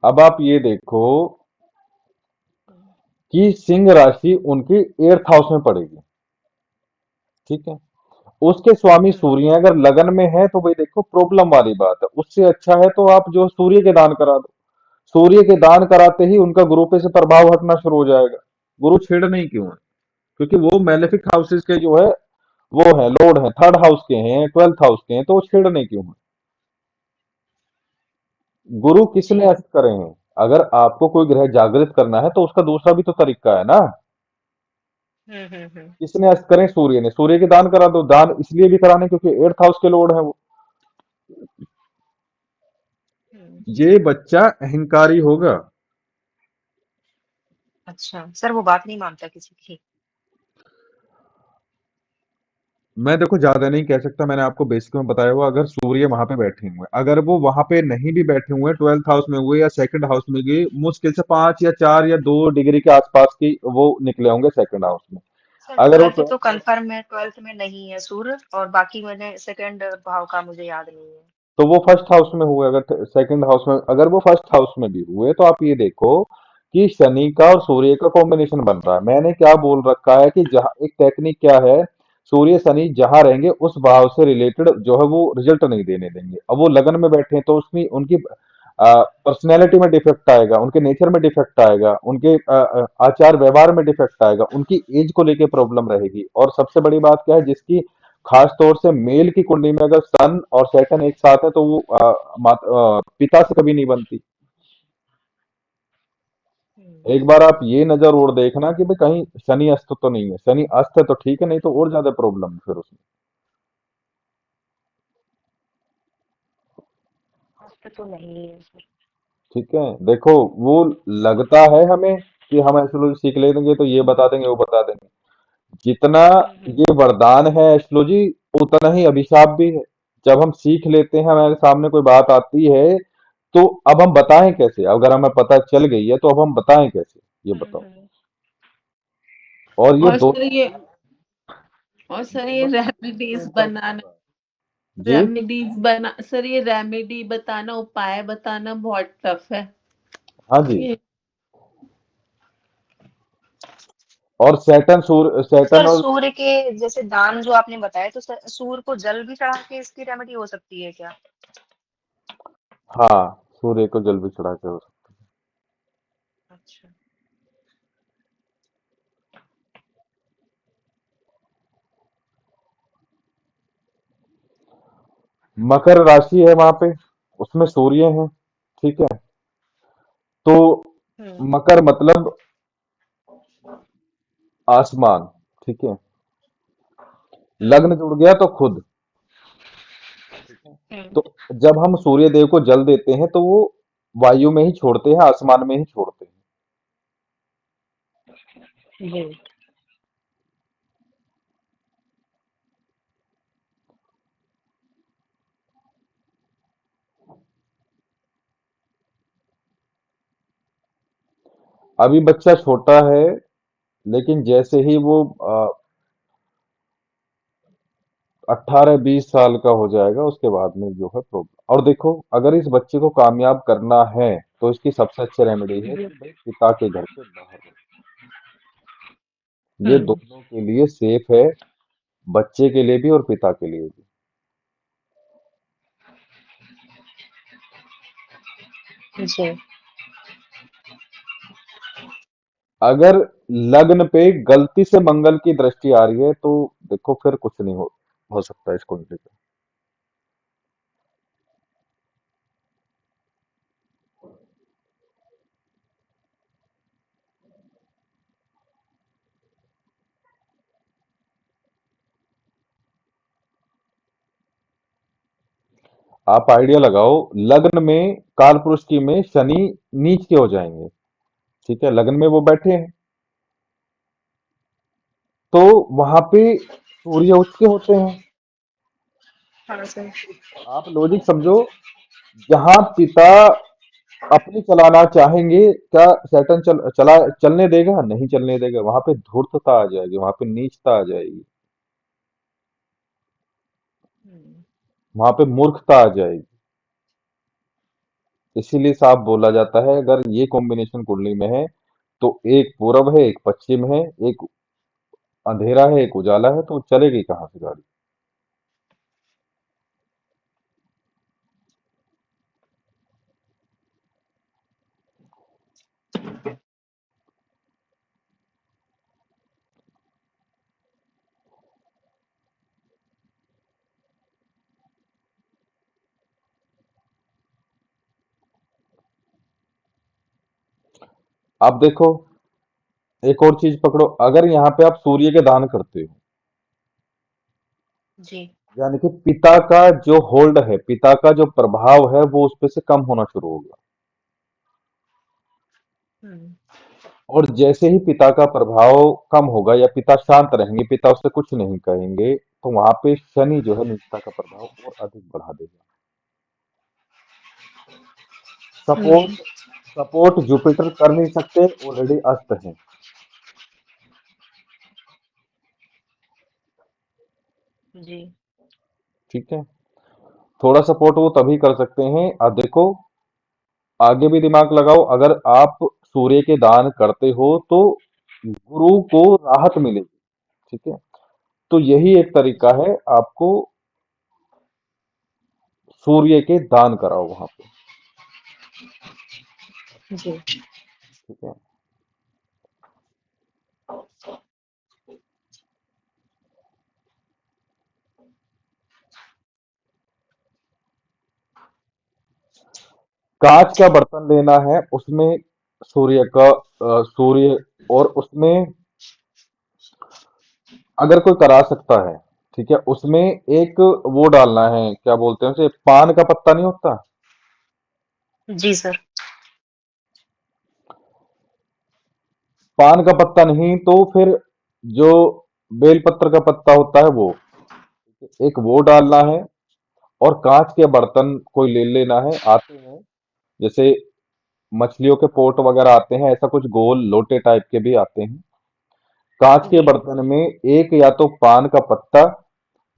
अब आप ये देखो हम्म, कि सिंह राशि उनकी 8th हाउस में पड़ेगी, ठीक है। उसके स्वामी हम्म, सूर्य हैं, अगर लगन में है तो भाई देखो प्रॉब्लम वाली बात है। उससे अच्छा है तो आप जो सूर्य के दान करा दो। सूर्य के दान कराते ही उनका गुरु पे से प्रभाव हटना शुरू हो जाएगा। गुरु छेड़ने ही क्यों है, क्योंकि वो मेलेफिक हाउसेस के जो है वो है लॉर्ड है, 3rd हाउस के हैं, 12th हाउस के हैं, तो वो छेड़ने क्यों है। गुरु जी। किसने अस्त करे हैं? अगर आपको कोई ग्रह जागृत करना है तो उसका दूसरा भी तो तरीका है ना। हम्म। किसने अस्त करें? सूर्य ने। सूर्य के दान करा दो। दान इसलिए भी कराने क्योंकि 8th हाउस के लॉर्ड है वो। हम्म। ये बच्चा अहंकारी होगा। अच्छा सर वो बात नहीं मानता किसी की। मैं देखो ज्यादा नहीं कह सकता, मैंने आपको बेसिक में बताया हुआ। अगर सूर्य वहां पे बैठे हुए, अगर वो वहां पे नहीं भी बैठे हुए, 12th हाउस में हुए या सेकंड हाउस में गए, मुश्किल से 5 या 4 या 2 डिग्री के आसपास की वो निकले होंगे सेकंड हाउस में। सर अगर वो 12th तो 12th हाउस, कंफर्म है, 12th में नहीं है सूर्य, और बाकी मैंने सेकंड भाव का मुझे याद नहीं है। तो वो फर्स्ट हाउस में हुए। अगर सेकंड हाउस में, अगर वो फर्स्ट हाउस में भी हुए, तो आप ये देखो कि शनि का और सूर्य का कॉम्बिनेशन बन रहा है। मैंने क्या बोल रखा है कि जहाँ एक टेक्निक क्या है, सूर्य शनि जहां रहेंगे उस भाव से रिलेटेड जो है वो रिजल्ट नहीं देने देंगे। अब वो लगन में बैठे हैं तो उसमें उनकी पर्सनैलिटी में डिफेक्ट आएगा, उनके नेचर में डिफेक्ट आएगा, उनके आचार व्यवहार में डिफेक्ट आएगा, उनकी एज को लेके प्रॉब्लम रहेगी। और सबसे बड़ी बात क्या है, जिसकी खास तौर से मेल की कुंडली में अगर सन और सैटर्न एक साथ है तो वो पिता से कभी नहीं बनती। हम्म। एक बार आप ये नजर और देखना कि भाई कहीं शनि अस्त तो नहीं है। शनि अस्त है तो ठीक है, नहीं तो और ज्यादा प्रॉब्लम है फिर उसमें। हस्त तो नहीं है सर। ठीक है, देखो वो लगता है हमें कि हम एस्ट्रोलॉजी सीख लेंगे तो ये बता देंगे वो बता देंगे। जितना हम्म। ये वरदान है एस्ट्रोलॉजी, उतना ही अभिशाप भी है। जब हम सीख लेते हैं, हमारे सामने कोई बात आती है, तो अब हम बताएं कैसे? अगर हमें पता चल गई है तो अब हम बताएं कैसे, ये बताओ। हम्म। और ये और सर दोनों ये दोनों चीजों पे रेमेडीज इम्पैक्ट कर बनाना, रहा है जी। सर ये रेमेडी बताना, उपाय बताना बहुत टफ है हाँ जी। ये। और सैटर्न, सूर्य, सर सैटर्न और सूर्य के जैसे दान जो आपने बताया, तो सूर्य को जल भी चढ़ा के इसकी रेमेडी हो सकती है क्या? हाँ, सूर्य को जल भी चढ़ा के हो सकता अच्छा। है। मकर राशि है वहां पे, उसमें सूर्य है, ठीक है। तो हम्म। मकर मतलब आसमान, ठीक है। हम्म। लग्न जुड़ गया तो खुद। हम्म। तो जब हम सूर्य देव को जल देते हैं तो वो वायु में ही छोड़ते हैं, आसमान में ही छोड़ते हैं। जी। अभी बच्चा छोटा है, लेकिन जैसे ही वो 18-20 साल का हो जाएगा, उसके बाद में जो है प्रॉब्लम। और देखो, अगर इस बच्चे को कामयाब करना है तो इसकी सबसे अच्छी रेमेडी है जी। कि भाई पिता के घर से बाहर रहो। ये हम्म। दोनों के लिए सेफ है, बच्चे के लिए भी और पिता के लिए भी। जी। अगर लग्न पे गलती से मंगल की दृष्टि आ रही है तो देखो फिर कुछ नहीं हो सकता इस कुंडली पे। आप आइडिया लगाओ, लग्न में काल पुरुष की में शनि नीच के हो जाएंगे, ठीक है, लग्न में वो बैठे हैं, तो वहां पे सूर्य उच्च के होते हैं। हाँ सर। आप लॉजिक समझो, जहां पिता अपनी चलाना चाहेंगे, क्या सैटर्न चलने देगा? नहीं चलने देगा। वहां पे धूर्तता आ जाएगी, वहां पे नीचता आ जाएगी, हम्म। वहां पे मूर्खता आ जाएगी। इसीलिए साफ बोला जाता है, अगर ये कॉम्बिनेशन कुंडली में है तो एक पूरब है, एक पश्चिम है, एक अंधेरा है, एक उजाला है, तो चलेगी कहाँ से गाड़ी? आप देखो, एक और चीज पकड़ो, अगर यहाँ पे आप सूर्य के दान करते हो, जी। यानी कि पिता का जो होल्ड है, पिता का जो प्रभाव है, वो उस पे से कम होना शुरू होगा। हम्म। और जैसे ही पिता का प्रभाव कम होगा या पिता शांत रहेंगे, पिता उससे कुछ नहीं कहेंगे, तो वहां पे शनि जो है निजता का प्रभाव और अधिक बढ़ा देगा। हम्म। सपोर्ट सपोर्ट जुपिटर कर नहीं सकते, ऑलरेडी अस्त है। जी। ठीक है, थोड़ा सपोर्ट वो तभी कर सकते हैं। अब देखो, आगे भी दिमाग लगाओ, अगर आप सूर्य के दान करते हो तो गुरु को राहत मिलेगी, ठीक है, तो यही एक तरीका जी। है, आपको सूर्य के दान कराओ वहां पे। जी। ठीक है, कांच का बर्तन लेना है, उसमें सूर्य, और उसमें अगर कोई करा सकता है, ठीक है, उसमें एक वो डालना है, क्या बोलते हैं उसे, पान का पत्ता नहीं होता, जी सर। पान का पत्ता नहीं तो फिर जो बेलपत्र का पत्ता होता है वो, एक वो डालना है। और कांच के बर्तन कोई ले लेना है, आते हैं, जैसे मछलियों के पोट वगैरह आते हैं, ऐसा कुछ गोल लोटे टाइप के भी आते हैं। कांच के जी। बर्तन में एक या तो पान का पत्ता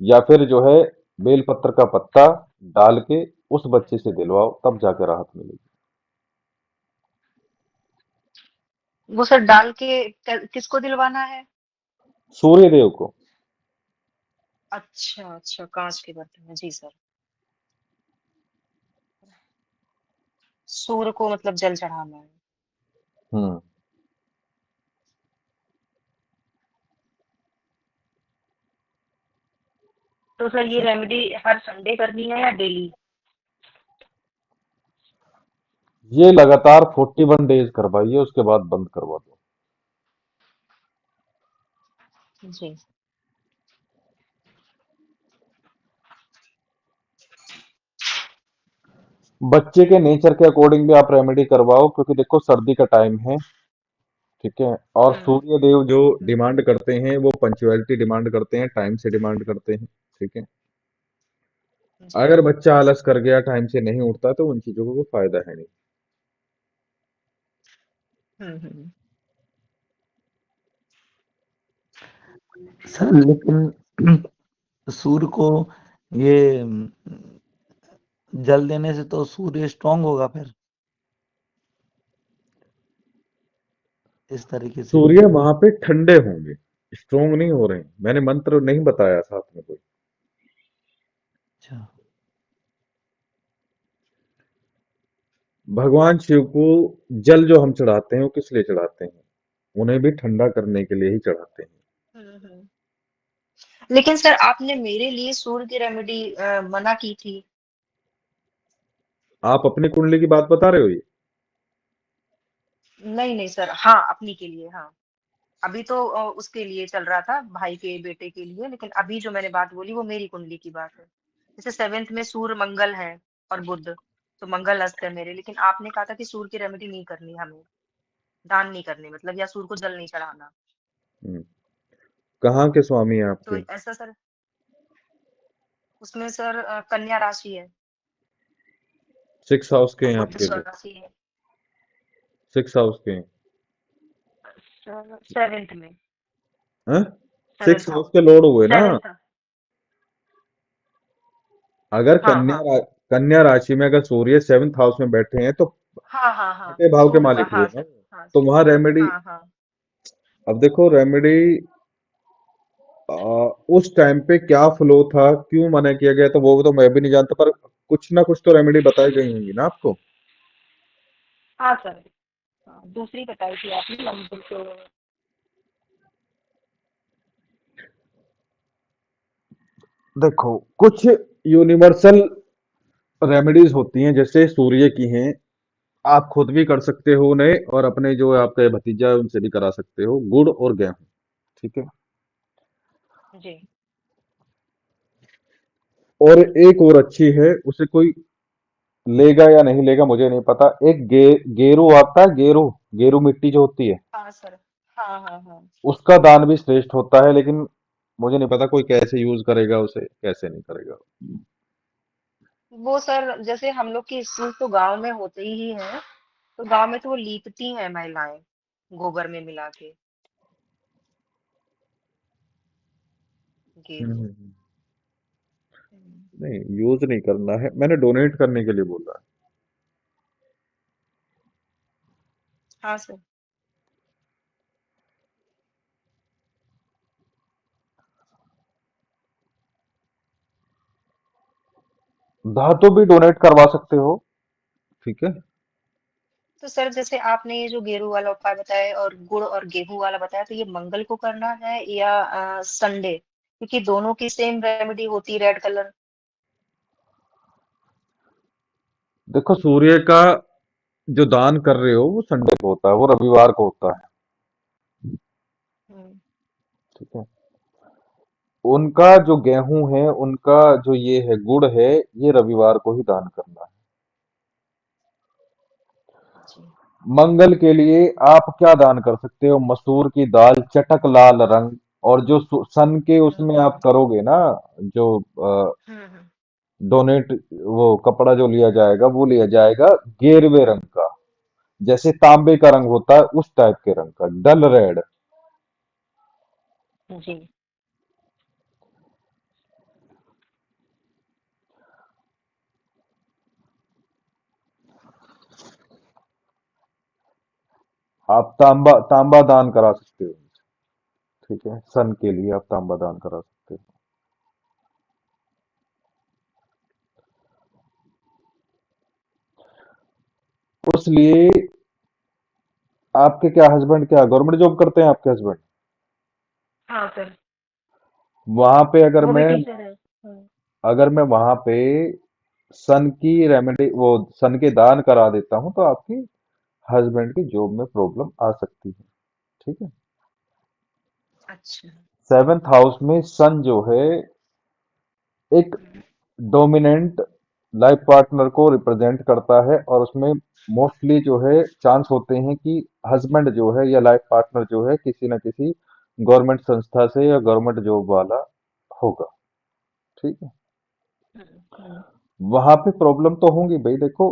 या फिर जो है बेलपत्र का पत्ता डाल के उस बच्चे से दिलवाओ, तब जाके राहत मिलेगी। वो सर डाल के किसको दिलवाना है? सूर्य देव को। अच्छा अच्छा, कांच के बर्तन में, जी सर। सूर्य को मतलब जल चढ़ाना है। हम्म। तो सर ये रेमेडी हर संडे करनी है या डेली? ये लगातार 41 डेज करवाइए, उसके बाद बंद करवा दो। जी। बच्चे के नेचर के अकॉर्डिंग भी आप रेमेडी करवाओ, क्योंकि देखो सर्दी का टाइम है, ठीक है, और हम्म। सूर्य देव जो डिमांड करते हैं वो पंचुअलिटी डिमांड करते हैं, टाइम से डिमांड करते हैं, ठीक है। जी। अगर बच्चा आलस कर गया, टाइम से नहीं उठता, तो उन चीजों को कोई फायदा है नहीं। हम्म। सर लेकिन सूर्य को ये जल देने से तो सूर्य स्ट्रांग होगा फिर इस तरीके से भी। सूर्य वहां पे ठंडे होंगे, स्ट्रोंग नहीं हो रहे हैं। मैंने मंत्र नहीं बताया साथ में कोई। अच्छा। भगवान शिव को जल जो हम चढ़ाते हैं वो किस लिए चढ़ाते हैं? उन्हें भी ठंडा करने के लिए ही चढ़ाते हैं। हम्म। लेकिन सर आपने मेरे लिए सूर्य की रेमेडी मना की थी। आप अपनी कुंडली की बात बता रहे हो ये? नहीं नहीं सर, हाँ अपनी के लिए, हाँ। अभी तो उसके लिए चल रहा था, भाई के बेटे के लिए, लेकिन अभी जो मैंने बात बोली वो मेरी कुंडली की बात है। जैसे सेवेंथ में सूर्य मंगल है और बुध, तो मंगल अस्त है मेरे, लेकिन आपने कहा था कि सूर्य की रेमेडी नहीं करनी हमें, दान नहीं करनी मतलब, या सूर्य को जल नहीं चढ़ाना। हम्म। कहाँ के स्वामी हैं तो आपके? ऐसा सर, उसमें सर कन्या राशि है सिक्स हाउस के और हैं बुध आपके तो? स्वराशि है। सिक्स हाउस के हैं? सर सेवेंथ में, हैं? सिक्स सेवेंथ हाउस हाउस, के लॉर्ड हुए ना? सेवेंथ। अगर हाँ हाँ कन्या राशि में अगर सूर्य सेवंथ हाउस में बैठे हैं तो हाँ हाँ हाँ, छठे भाव के सूर्य मालिक हुए हाँ ना सर, वो। हाँ तो वहां रेमेडी, हाँ हाँ। अब देखो रेमेडी उस टाइम पे क्या फ्लो था, क्यों मना किया गया, तो वो तो मैं भी नहीं जानता, पर कुछ ना कुछ तो रेमेडी बताई गई होंगी ना आपको। हाँ सर, हाँ, दूसरी बताई थी आपने मंदिर को। देखो कुछ यूनिवर्सल रेमेडीज होती हैं, जैसे सूर्य की हैं, आप खुद भी कर सकते हो उन्हें, और अपने जो आपका भतीजा है उनसे भी करा सकते हो, गुड़ और गेहूं। ठीक है। जी। और एक और अच्छी है, उसे कोई लेगा या नहीं लेगा मुझे नहीं पता, एक गेरू आता है, गेरू, गेरू मिट्टी जो होती है, हाँ सर, हाँ हाँ हाँ। उसका दान भी श्रेष्ठ होता है, लेकिन मुझे नहीं पता कोई कैसे यूज करेगा उसे, कैसे नहीं करेगा। वो सर जैसे हम लोग की स्कूल तो गांव में होते ही हैं, तो गांव में तो वो लीपती हैं महिलाएं, गोबर में मिला के गेरू। हम्म। हम्म। नहीं, यूज नहीं करना है, मैंने डोनेट करने के लिए बोला है। हाँ सर। धातु भी डोनेट करवा सकते हो। ठीक है। तो सर जैसे आपने ये जो गेरू वाला उपाय बताया और गुड़ और गेहूं वाला बताया, तो ये मंगल को करना है या संडे, क्योंकि दोनों की सेम रेमेडी होती है, रेड कलर। देखो सूर्य का जो दान कर रहे हो वो संडे को होता है, वो रविवार को होता है। हम्म। ठीक है। उनका जो गेहूं है, उनका जो ये है गुड़ है, ये रविवार को ही दान करना है। जी। मंगल के लिए आप क्या दान कर सकते हो? मसूर की दाल, चटक लाल रंग, और जो सन के उसमें आप हम्म करोगे ना, जो हम्म। डोनेट, वो कपड़ा जो लिया जाएगा वो लिया जाएगा गेरुए रंग का, जैसे तांबे का रंग होता है उस टाइप के रंग का, डल रेड। जी। आप तांबा तांबा दान करा सकते हो। ठीक है, सन के लिए आप तांबा दान करा सकते हो। उसलिए आपके क्या हस्बैंड क्या गवर्नमेंट जॉब करते हैं आपके हस्बैंड? हाँ सर, वहां पे अगर वो भी मैं टीचर है। अगर मैं वहां पे सन की रेमेडी, वो सन के दान करा देता हूं, तो आपकी हस्बैंड की जॉब में प्रॉब्लम आ सकती है। ठीक है। अच्छा। सेवेंथ हाउस में सन जो है, एक डोमिनेंट लाइफ पार्टनर को रिप्रेजेंट करता है, और उसमें मोस्टली जो है चांस होते हैं कि हस्बैंड जो है या लाइफ पार्टनर जो है किसी न किसी गवर्नमेंट संस्था से या गवर्नमेंट जॉब वाला होगा। ठीक है। हम्म। वहां पे प्रॉब्लम तो होंगी भाई, देखो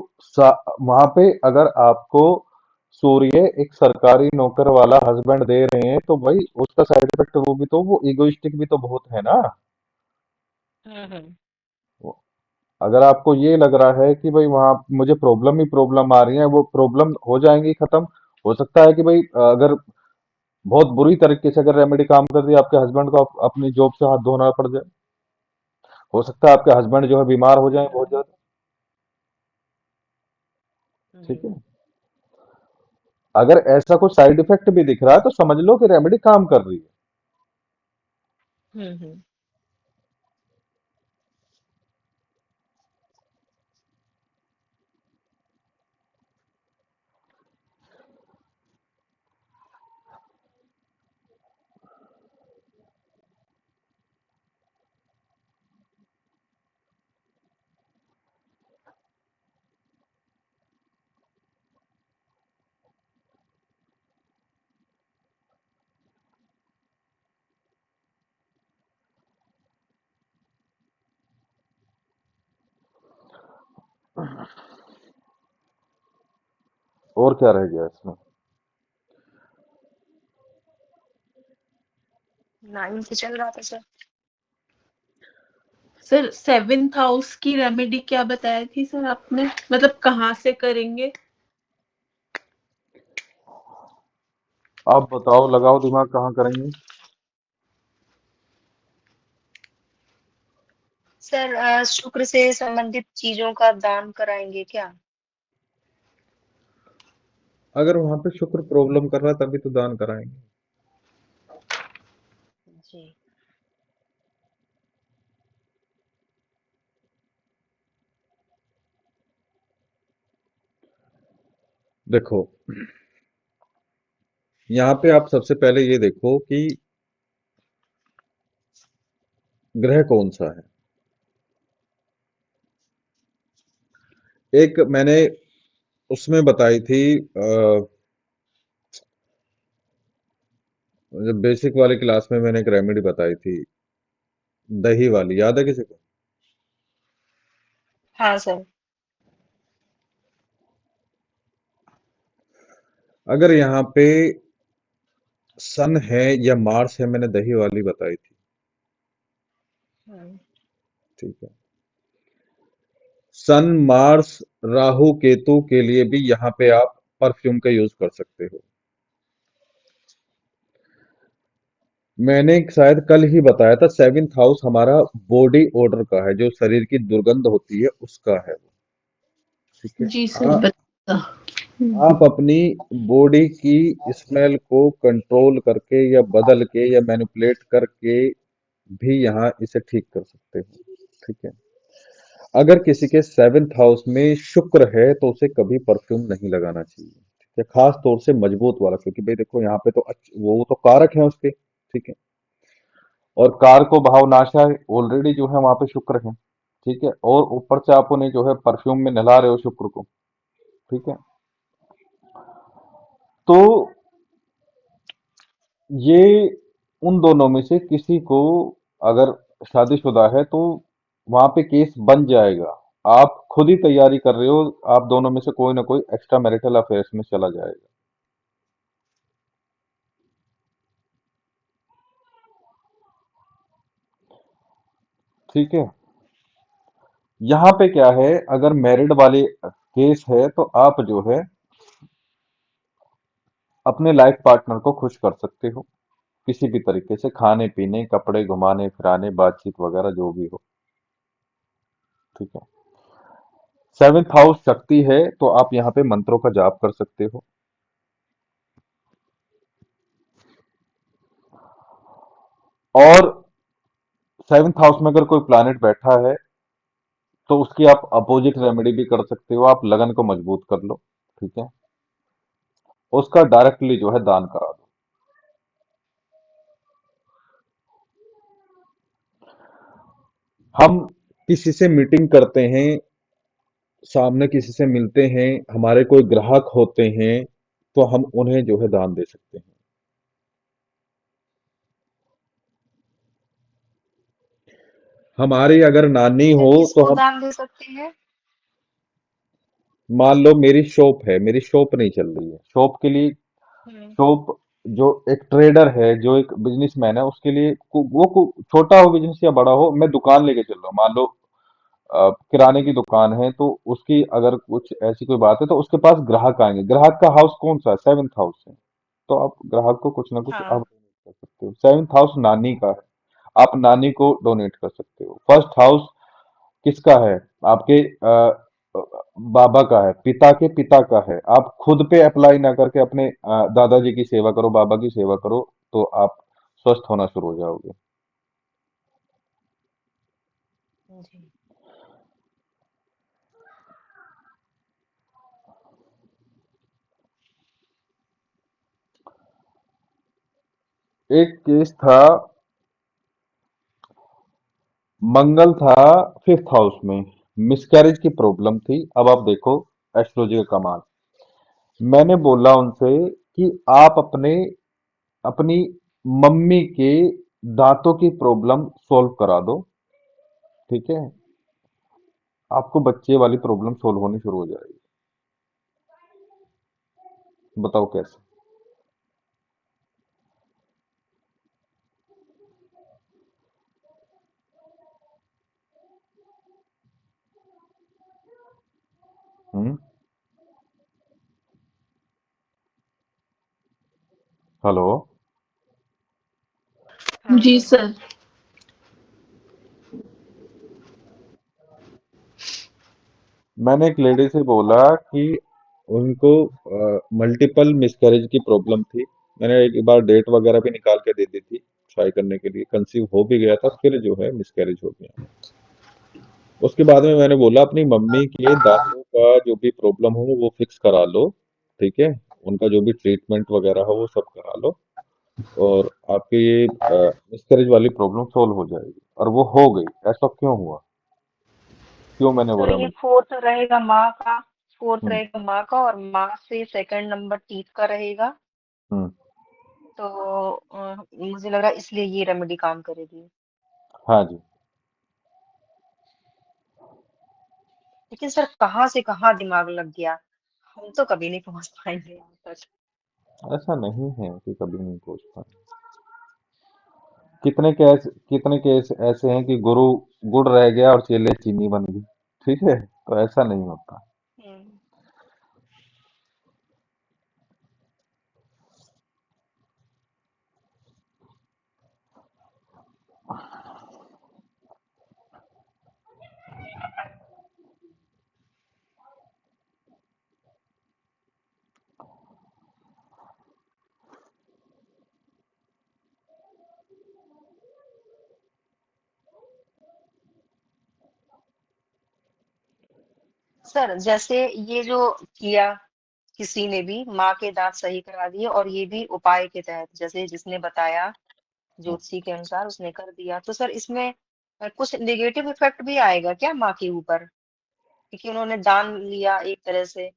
वहां पे अगर आपको सूर्य एक सरकारी नौकर वाला हस्बैंड दे रहे हैं, तो भाई उसका साइड इफेक्ट वो भी तो, वो इगोइस्टिक भी तो बहुत है ना। हम्म। वो- अगर आपको ये लग रहा है कि भाई वहां मुझे प्रॉब्लम ही प्रॉब्लम आ रही है, वो प्रॉब्लम हो जाएंगी खत्म। हो सकता है कि भाई अगर बहुत बुरी तरीके से अगर रेमेडी काम कर दी, आपके हस्बैंड को अपनी जॉब से हाथ धोना पड़ जाए। हो सकता है आपके हस्बैंड जो है बीमार हो जाए बहुत ज्यादा। जी। ठीक है। अगर ऐसा कुछ साइड इफेक्ट भी दिख रहा है तो समझ लो कि रेमेडी काम कर रही है। हम्म। और क्या रह गया इसमें? 9 से चल रहा था सर। सर 7th हाउस की रेमेडी क्या बताया थी सर आपने, मतलब कहाँ से करेंगे? आप बताओ, लगाओ दिमाग, कहाँ करेंगे? सर शुक्र से संबंधित चीजों का दान कराएंगे क्या? अगर वहां पे शुक्र प्रॉब्लम कर रहा है तभी तो दान कराएंगे। जी। देखो, यहाँ पे आप सबसे पहले ये देखो कि ग्रह कौन सा है। एक मैंने उसमें बताई थी, जब बेसिक वाली क्लास में मैंने एक रेमेडी बताई थी, दही वाली, याद है किसी को? हाँ सर। अगर यहाँ पे सन है या मार्स है, मैंने दही वाली बताई थी। हम्म। ठीक है। सन, मार्स, राहु, केतु के लिए भी यहाँ पे आप परफ्यूम का यूज कर सकते हो। मैंने शायद कल ही बताया था, 7th हाउस हमारा बॉडी ओडर का है, जो शरीर की दुर्गंध होती है उसका है वो। ठीक है। जी सर बता। आप अपनी बॉडी की स्मेल को कंट्रोल करके या बदल के या मैनिपुलेट करके भी यहाँ इसे ठीक कर सकते हो। ठीक है। अगर किसी के 7th हाउस में शुक्र है तो उसे कभी परफ्यूम नहीं लगाना चाहिए। ठीक है। खास तौर से मजबूत वाला, क्योंकि भाई देखो यहाँ पे तो वो तो कारक है उसके। ठीक है। और कार को भावनाशा ऑलरेडी जो है वहां पे शुक्र है। ठीक है। और ऊपर से आप उन्हें जो है परफ्यूम में नहला रहे हो शुक्र को। ठीक है। तो ये उन दोनों में से किसी को, अगर शादीशुदा है तो वहां पे केस बन जाएगा। आप खुद ही तैयारी कर रहे हो, आप दोनों में से कोई ना कोई एक्स्ट्रा मैरिटल अफेयर्स में चला जाएगा। ठीक है। यहाँ पे क्या है, अगर मैरिड वाले केस है तो आप जो है अपने लाइफ पार्टनर को खुश कर सकते हो किसी भी तरीके से, खाने पीने, कपड़े, घुमाने फिराने, बातचीत वगैरह जो भी हो। ठीक है। 7th हाउस शक्ति है तो आप यहाँ पे मंत्रों का जाप कर सकते हो। और 7th हाउस में अगर कोई प्लैनेट बैठा है तो उसकी आप अपोजिट रेमेडी भी कर सकते हो, आप लगन को मजबूत कर लो। ठीक है। उसका डायरेक्टली जो है दान करा दो। हम किसी से मीटिंग करते हैं, सामने किसी से मिलते हैं, हमारे कोई ग्राहक होते हैं, तो हम उन्हें जो है दान दे सकते हैं। हमारी अगर नानी सर हो तो किसको हम, दान दे सकते हैं? मान लो मेरी शॉप है, मेरी शॉप नहीं चल रही है, शॉप के लिए हम्म। शॉप, जो एक ट्रेडर है, जो एक बिजनेसमैन है, उसके लिए छोटा हो बिजनेस या बड़ा हो, मैं दुकान लेके चल रहा हूँ, मान लो किराने की दुकान है, तो उसकी अगर कुछ ऐसी कोई बात है तो उसके पास ग्राहक आएंगे। ग्राहक का हाउस कौन सा है? सेवेंथ हाउस है। तो आप ग्राहक को कुछ ना कुछ आप हाँ। डोनेट कर सकते हो। सेवेंथ हाउस नानी का है, आप नानी को डोनेट कर सकते हो। फर्स्ट हाउस किसका है? आपके बाबा का है, पिता के पिता का है। आप खुद पे अप्लाई ना करके अपने दादाजी की सेवा करो, बाबा की सेवा करो, तो आप स्वस्थ होना शुरू हो जाओगे। जी। एक केस था, मंगल था फिफ्थ हाउस में, मिसकैरेज की प्रॉब्लम थी। अब आप देखो एस्ट्रोलॉजी का कमाल। मैंने बोला उनसे कि आप अपनी मम्मी के दांतों की प्रॉब्लम सॉल्व करा दो, ठीक है, आपको बच्चे वाली प्रॉब्लम सॉल्व होनी शुरू हो जाएगी। बताओ कैसे? हम्म। हेलो। हाँ जी सर। सर। मैंने एक लेडी से बोला कि उनको मल्टीपल मिसकैरेज की प्रॉब्लम थी। मैंने एक बार डेट वगैरह भी निकाल के दे दी थी ट्राई करने के लिए, कंसीव हो भी गया था, फिर जो है मिसकैरेज हो गया। उसके बाद में मैंने बोला अपनी मम्मी के दांतों का जो भी प्रॉब्लम हो वो फिक्स करा लो, ठीक है, उनका जो भी ट्रीटमेंट वगैरह हो वो सब करा लो, और आपकी ये मिसकैरेज वाली प्रॉब्लम सॉल्व हो जाएगी। और वो हो गई। ऐसा क्यों हुआ? क्यों मैंने वो सर ये रेमेडी? फोर्थ रहेगा माँ का, फोर्थ हम्म। रहेगा माँ का, और माँ से सेकंड नंबर टीथ का रहेगा। हम्म। तो मुझे लग रहा है इसलिए ये रेमेडी काम करेगी। हाँ जी। लेकिन सर कहाँ से कहाँ दिमाग लग गया, हम तो कभी नहीं पहुंच पाएंगे यहाँ तक। ऐसा नहीं है कि कभी नहीं पहुंच पाए। कितने केस ऐसे हैं कि गुरु गुड़ रह गया और चेले चीनी बन गई, ठीक है, तो ऐसा नहीं होता। हम्म। सर जैसे ये जो किया, किसी ने भी माँ के दांत सही करा दिए, और ये भी उपाय के तहत, जैसे जिसने बताया ज्योतिषी के अनुसार उसने कर दिया, तो सर इसमें कुछ नेगेटिव इफेक्ट भी आएगा क्या माँ के ऊपर, क्योंकि उन्होंने दान लिया एक तरह से,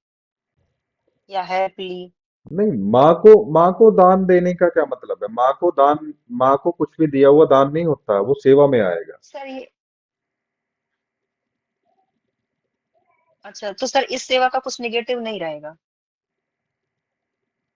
या हेल्प ली। नहीं, माँ को दान देने का क्या मतलब है? माँ को कुछ भी दिया हुआ दान नहीं होता, वो सेवा में आएगा। सर ये, अच्छा तो सर इस सेवा का कुछ नेगेटिव नहीं रहेगा,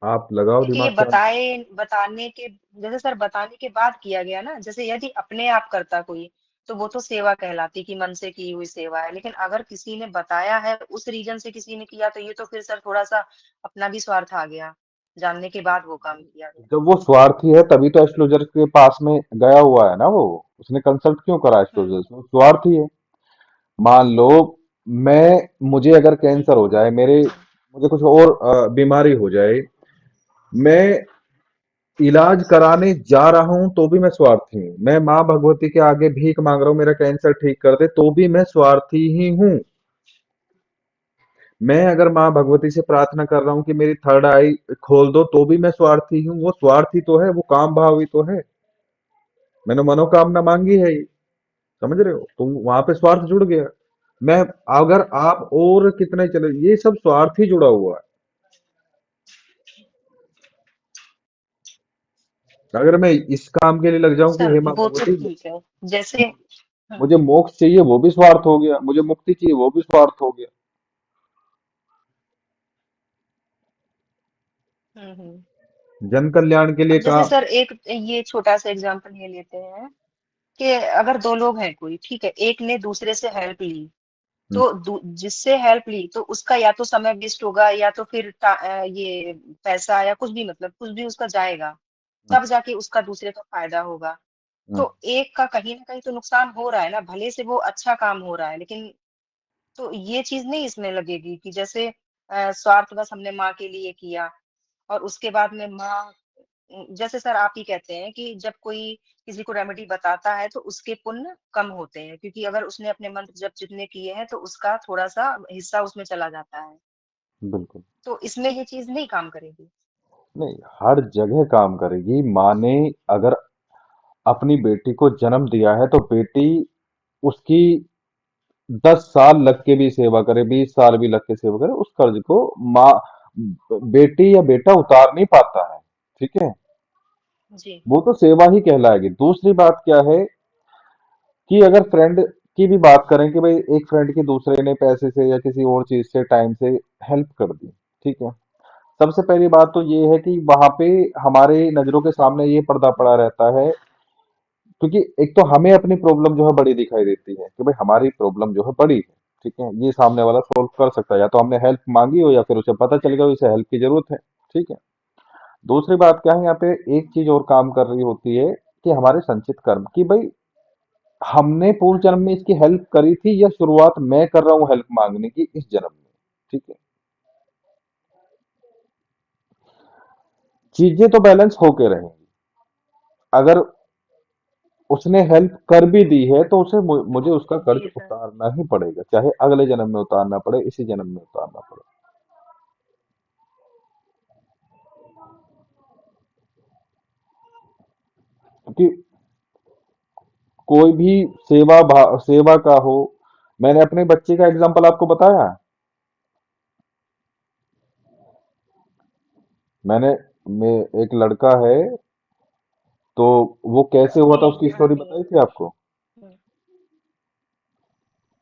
आप लगाओ क्योंकि ये दिमाग चार। बताने के, जैसे सर बताने के बाद किया गया ना, जैसे यदि अपने आप करता कोई, तो वो तो सेवा कहलाती कि मन से की हुई सेवा है, लेकिन अगर किसी ने बताया है, उस रीजन से किसी ने किया, तो ये तो फिर सर थोड़ा सा अपना भी स्वार्थ आ गया, जानने के बाद वो काम किया गया। जब वो स्वार्थी है तभी तो एस्ट्रोलॉजर के पास में गया हुआ है ना, वो उसने कंसल्ट क्यों करा एस्ट्रोलॉजर से? वो स्वार्थी है। मान लो मुझे अगर कैंसर हो जाए, मुझे कुछ और बीमारी हो जाए, मैं इलाज कराने जा रहा हूं तो भी मैं स्वार्थी हूँ। मैं माँ भगवती के आगे भीख मांग रहा हूँ मेरा कैंसर ठीक कर दे, तो भी मैं स्वार्थी ही हूँ। मैं अगर माँ भगवती से प्रार्थना कर रहा हूँ कि मेरी थर्ड आई खोल दो, तो भी मैं स्वार्थी हूँ। वो स्वार्थी तो है, वो काम भावी तो है। मैंने मनोकामना मांगी है ये, समझ रहे हो? तो वहां पे स्वार्थ जुड़ गया। मैं अगर आप और कितने चले, ये सब स्वार्थ ही जुड़ा हुआ है। अगर मैं इस काम के लिए लग जाऊं कि सर हे माँ वो तो भगवती, ठीक है, जैसे हाँ, मुझे मोक्ष चाहिए, वो भी स्वार्थ हो गया। मुझे मुक्ति चाहिए, वो भी स्वार्थ हो गया। जन कल्याण के लिए अब जैसे काम। सर एक ये छोटा सा एग्जांपल ये लेते हैं कि अगर दो लोग हैं कोई, ठीक है, एक ने दूसरे से हेल्प ली, हम्म, तो जिससे हेल्प ली तो उसका या तो समय वेस्ट होगा या तो फिर ये पैसा या कुछ भी, मतलब कुछ भी उसका जाएगा, हम्म, तब जाके उसका दूसरे का फायदा होगा। हम्म, तो एक का कहीं ना कहीं तो नुकसान हो रहा है ना, भले से वो अच्छा काम हो रहा है, लेकिन तो ये चीज नहीं इसमें लगेगी कि जैसे स्वार्थ बस हमने माँ के लिए किया और उसके बाद में माँ, जैसे सर आप ही कहते हैं कि जब कोई किसी को रेमेडी बताता है तो उसके पुण्य कम होते हैं, क्योंकि अगर उसने अपने मंत्र जब जितने किए हैं तो उसका थोड़ा सा हिस्सा उसमें चला जाता है। बिल्कुल। तो इसमें ये चीज नहीं काम करेगी। नहीं, हर जगह काम करेगी। माँ ने अगर अपनी बेटी को जन्म दिया है तो बेटी उसकी 10 साल लग के भी सेवा करे, 20 साल भी लग के सेवा करे, उस कर्ज को माँ, बेटी या बेटा उतार नहीं पाता है। ठीक है, जी। वो तो सेवा ही कहलाएगी। दूसरी बात क्या है कि अगर फ्रेंड की भी बात करें कि भाई एक फ्रेंड की दूसरे ने पैसे से या किसी और चीज से, टाइम से हेल्प कर दी, ठीक है, सबसे पहली बात तो ये है कि वहां पे हमारे नजरों के सामने ये पर्दा पड़ा रहता है, क्योंकि एक तो हमें अपनी प्रॉब्लम जो है बड़ी दिखाई देती है कि भाई हमारी प्रॉब्लम जो है बड़ी है, ठीक है, ये सामने वाला सॉल्व कर सकता है, या तो हमने हेल्प मांगी हो या फिर उसे पता चल गया हो इसे हेल्प की जरूरत है। ठीक है। दूसरी बात क्या है, यहाँ पे एक चीज और काम कर रही होती है कि हमारे संचित कर्म की, भाई हमने पूर्व जन्म में इसकी हेल्प करी थी या शुरुआत मैं कर रहा हूँ हेल्प मांगने की इस जन्म में। ठीक है, चीजें तो बैलेंस होके रहेंगी। अगर उसने हेल्प कर भी दी है तो उसे मुझे उसका कर्ज जी सर। उतारना ही पड़ेगा, चाहे अगले जन्म में उतारना पड़े, इसी जन्म में उतारना पड़े। क्योंकि कोई भी सेवा का हो, मैंने अपने बच्चे का एग्जांपल आपको बताया। मैंने मैं एक लड़का है, तो वो कैसे हुआ था जी उसकी ध्यान स्टोरी नहीं बताई है। थी आपको।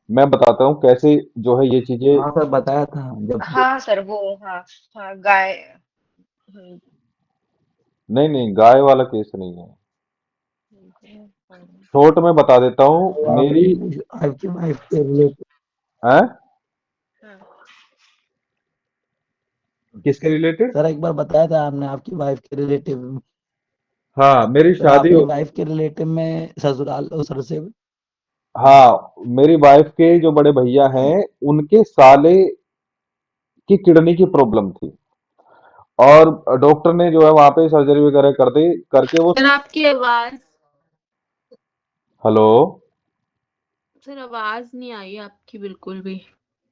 मैं बताता हूँ कैसे जो है ये चीजें। हाँ सर, बताया था जब। हाँ सर वो, हाँ, हाँ गाय। हम्म, नहीं नहीं, गाय वाला केस नहीं है। हम्म, शॉर्ट में बता देता हूँ वो मेरी। आपकी वाइफ के रिलेटिव। है, हम्म, किसके रिलेटेड। सर एक बार बताया था आपने, आपकी वाइफ के रिलेटिव। हाँ, मेरी सर शादी आपकी हो। वाइफ के रिलेटिव में ससुराल सर से। हाँ, मेरी वाइफ के जो बड़े भैया हैं उनके साले की किडनी की प्रॉब्लम थी, और डॉक्टर ने जो है वहां पे सर्जरी वगैरह कर दी करके वो। सर आपकी आवाज हेलो। सर आवाज नहीं आई आपकी बिल्कुल भी।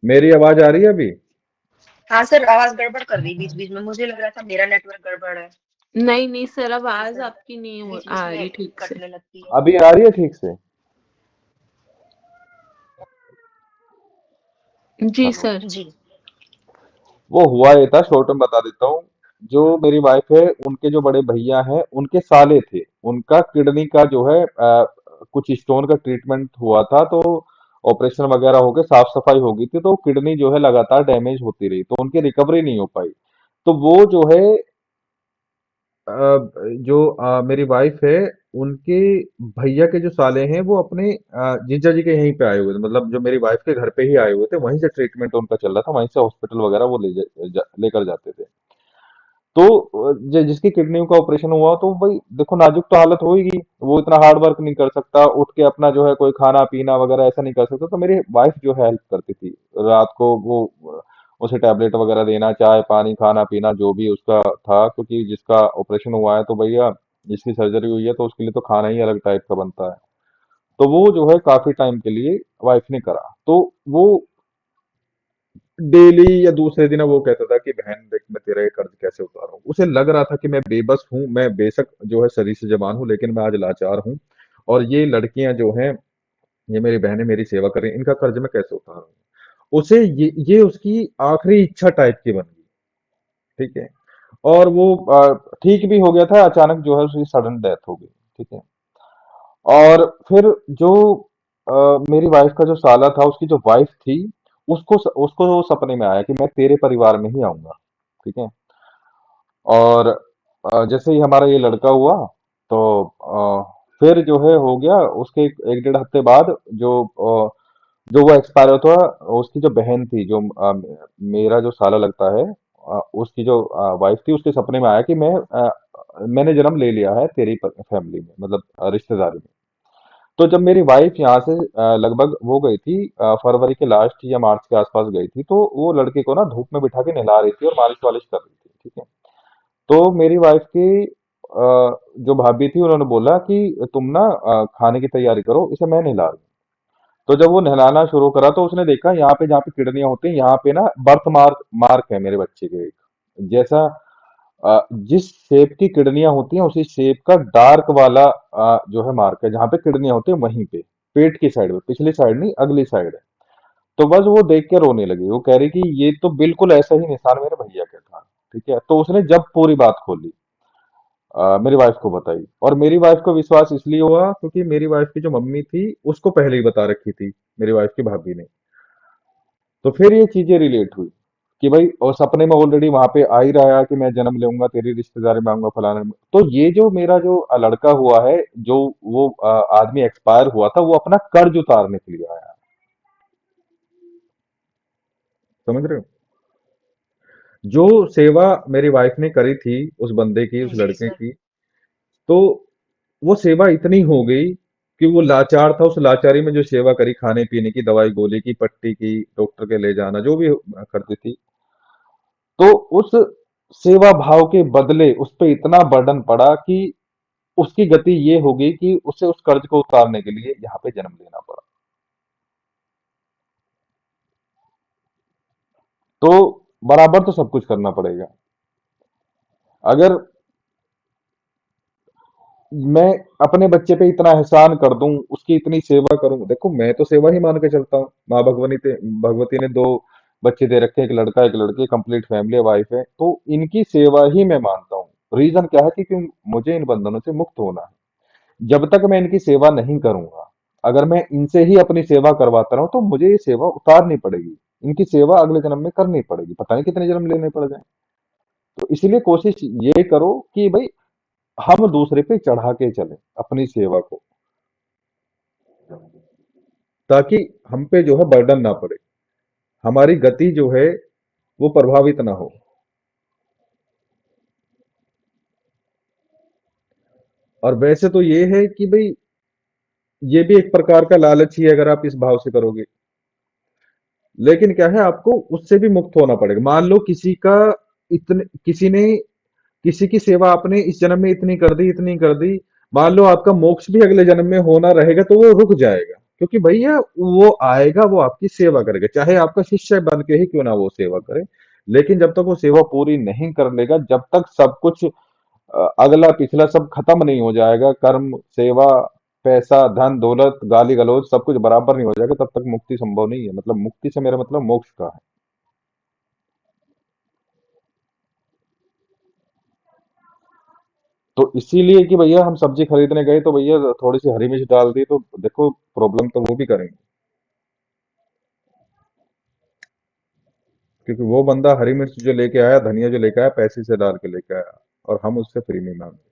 मेरी आवाज आ रही है अभी। हाँ सर आवाज गड़बड़ कर रही बीच बीच में, मुझे लग रहा था मेरा नेटवर्क गड़बड़ है। नहीं नहीं सर जी आवाज सर, आपकी नहीं बीच आ बीच में रही ठीक से। कटने लगती है। अभी आ रही है ठीक से। जी हेलो। सर। जी। वो हुआ ये था, शॉर्ट में बता देता हूँ। जो मेरी वाइफ है उनके जो बड़े भैया हैं उनके साले थे, उनका किडनी का जो है कुछ स्टोन का ट्रीटमेंट हुआ था, तो ऑपरेशन वगैरह हो गए, साफ सफाई हो गई थी, तो किडनी जो है लगातार डैमेज होती रही, तो उनकी रिकवरी नहीं हो पाई। तो वो जो है जो मेरी वाइफ है उनके भैया के जो साले हैं वो अपने जीजा जी के यहीं पे आए हुए थे, मतलब जो मेरी वाइफ के घर पे ही आए हुए थे, वहीं से ट्रीटमेंट उनका चल रहा था, वहीं से हॉस्पिटल वगैरह वो लेकर जाते थे। तो जिसकी किडनी का ऑपरेशन हुआ तो भाई देखो नाजुक तो हालत होगी, वो इतना हार्ड वर्क नहीं कर सकता, उठ के अपना जो है कोई खाना पीना वगैरह ऐसा नहीं कर सकता, तो मेरी वाइफ जो है हेल्प करती थी। रात को वो उसे टैबलेट वगैरह देना, चाय पानी खाना पीना जो भी उसका था, क्योंकि जिसका ऑपरेशन हुआ है तो भैया, जिसकी सर्जरी हुई है तो उसके लिए तो खाना ही अलग टाइप का बनता है। तो वो जो है काफी टाइम के लिए वाइफ ने करा, तो वो डेली या दूसरे दिन वो कहता था कि बहन देख मैं तेरा ये कर्ज कैसे उतारूं। उसे लग रहा था कि मैं बेबस हूं, मैं बेशक जो है शरीर से जवान हूं लेकिन मैं आज लाचार हूं, और ये लड़कियां जो हैं, ये मेरी बहनें मेरी सेवा कर रही हैं, इनका कर्ज मैं कैसे उतारूं। उसे ये उसकी आखिरी इच्छा टाइप की बन गई। ठीक है, और वो ठीक भी हो गया था, अचानक जो है उसकी सडन डेथ हो गई। ठीक है, और फिर जो मेरी वाइफ का जो साला था, उसकी जो वाइफ थी, उसको उसको वो सपने में आया कि मैं तेरे परिवार में ही आऊंगा। ठीक है, और जैसे ही हमारा ये लड़का हुआ तो फिर जो है हो गया उसके एक डेढ़ हफ्ते बाद जो वो एक्सपायर हुआ था, उसकी जो बहन थी, जो मेरा जो साला लगता है, उसकी जो वाइफ थी, उसके सपने में आया कि मैंने जन्म ले लिया है तेरी फैमिली में, मतलब रिश्तेदारी में। तो जब मेरी वाइफ यहाँ से लगभग वो गई थी, फरवरी के लास्ट या मार्च के आसपास गई थी, तो वो लड़के को ना धूप में बिठा के नहला रही थी और मालिश वालिश कर रही थी, ठीक है। तो मेरी वाइफ की जो भाभी थी, उन्होंने बोला कि तुम ना खाने की तैयारी करो, इसे मैं नहला रही हूँ। तो जब वो नहलाना शुरू करा तो उसने देखा यहाँ पे जहाँ पे किडनियां होती हैं, यहाँ पे ना बर्थ मार्क मार्क है मेरे बच्चे के एक, जैसा जिस शेप की किडनियां होती हैं उसी शेप का डार्क वाला जो है मार्क है, जहाँ पे किडनियां होती है वहीं पे, पेट की साइड में, पिछली साइड नहीं अगली साइड है। तो बस वो देख के रोने लगी, वो कह रही कि ये तो बिल्कुल ऐसा ही निशान मेरे भैया का था, ठीक है। तो उसने जब पूरी बात खोली, मेरी वाइफ को बताई, और मेरी वाइफ को विश्वास इसलिए हुआ क्योंकि मेरी वाइफ की जो मम्मी थी उसको पहले ही बता रखी थी मेरी वाइफ की भाभी ने। तो फिर ये चीजें रिलेट हुई कि भाई, और सपने में ऑलरेडी वहां पे आ ही रहा है कि मैं जन्म लूंगा तेरी रिश्तेदारी में आऊंगा फलाने में। तो ये जो मेरा जो लड़का हुआ है, जो वो आदमी एक्सपायर हुआ था, वो अपना कर्ज उतारने के लिए आया। समझ रहे हो? जो सेवा मेरी वाइफ ने करी थी उस बंदे की, उस जी लड़के सर। की, तो वो सेवा इतनी हो गई कि वो लाचार था, उस लाचारी में जो सेवा करी, खाने पीने की, दवाई गोली की, पट्टी की, डॉक्टर के ले जाना, जो भी करती थी, तो उस सेवा भाव के बदले उस पे इतना बर्डन पड़ा कि उसकी गति ये हो गई कि उसे उस कर्ज को उतारने के लिए यहाँ पे जन्म लेना पड़ा। तो बराबर तो सब कुछ करना पड़ेगा। अगर मैं अपने बच्चे पे इतना एहसान कर दूं, उसकी इतनी सेवा करूं, देखो मैं तो सेवा ही मान के चलता हूँ। माँ भगवती ने दो बच्चे दे रखे हैं, एक लड़का एक लड़की, कंप्लीट फैमिली, वाइफ है, तो इनकी सेवा ही मैं मानता हूँ। रीजन क्या है कि मुझे इन बंधनों से मुक्त होना है। जब तक मैं इनकी सेवा नहीं करूंगा, अगर मैं इनसे ही अपनी सेवा करवाता रहूं, तो मुझे ये सेवा उतारनी पड़ेगी। इनकी सेवा अगले जन्म में करनी पड़ेगी, पता नहीं कितने जन्म लेने पड़ जाए। तो इसीलिए कोशिश ये करो कि भाई हम दूसरे पे चढ़ा के चलें अपनी सेवा को, ताकि हम पे जो है बर्डन ना पड़े, हमारी गति जो है वो प्रभावित ना हो। और वैसे तो ये है कि भाई, ये भी एक प्रकार का लालच ही है अगर आप इस भाव से करोगे। लेकिन क्या है, आपको उससे भी मुक्त होना पड़ेगा। मान लो किसी ने किसी की सेवा आपने इस जन्म में इतनी कर दी, इतनी कर दी, मान लो आपका मोक्ष भी अगले जन्म में होना रहेगा, तो वो रुक जाएगा, क्योंकि भैया वो आएगा, वो आपकी सेवा करेगा, चाहे आपका शिष्य बन के ही क्यों ना वो सेवा करे। लेकिन जब तक वो सेवा पूरी नहीं कर लेगा, जब तक सब कुछ अगला पिछला सब खत्म नहीं हो जाएगा, कर्म, सेवा, पैसा, धन दौलत, गाली गलौज सब कुछ बराबर नहीं हो जाएगा, तब तक मुक्ति संभव नहीं है। मतलब मुक्ति से मेरा मतलब मोक्ष का है। तो इसीलिए कि भैया हम सब्जी खरीदने गए तो भैया थोड़ी सी हरी मिर्च डाल दी, तो देखो प्रॉब्लम तो वो भी करेंगे, क्योंकि वो बंदा हरी मिर्च जो लेके आया, धनिया जो लेके आया, पैसे से डाल के लेके आया, और हम उससे फ्री में मांगे।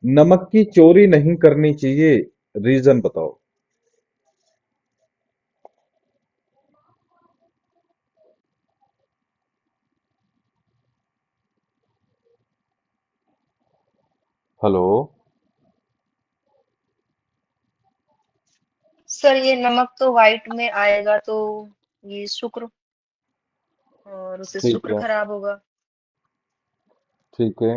नमक की चोरी नहीं करनी चाहिए, रीजन बताओ। हेलो? सर ये नमक तो व्हाइट में आएगा तो ये शुक्र, और उससे ठीक शुक्र है, खराब होगा। ठीक है,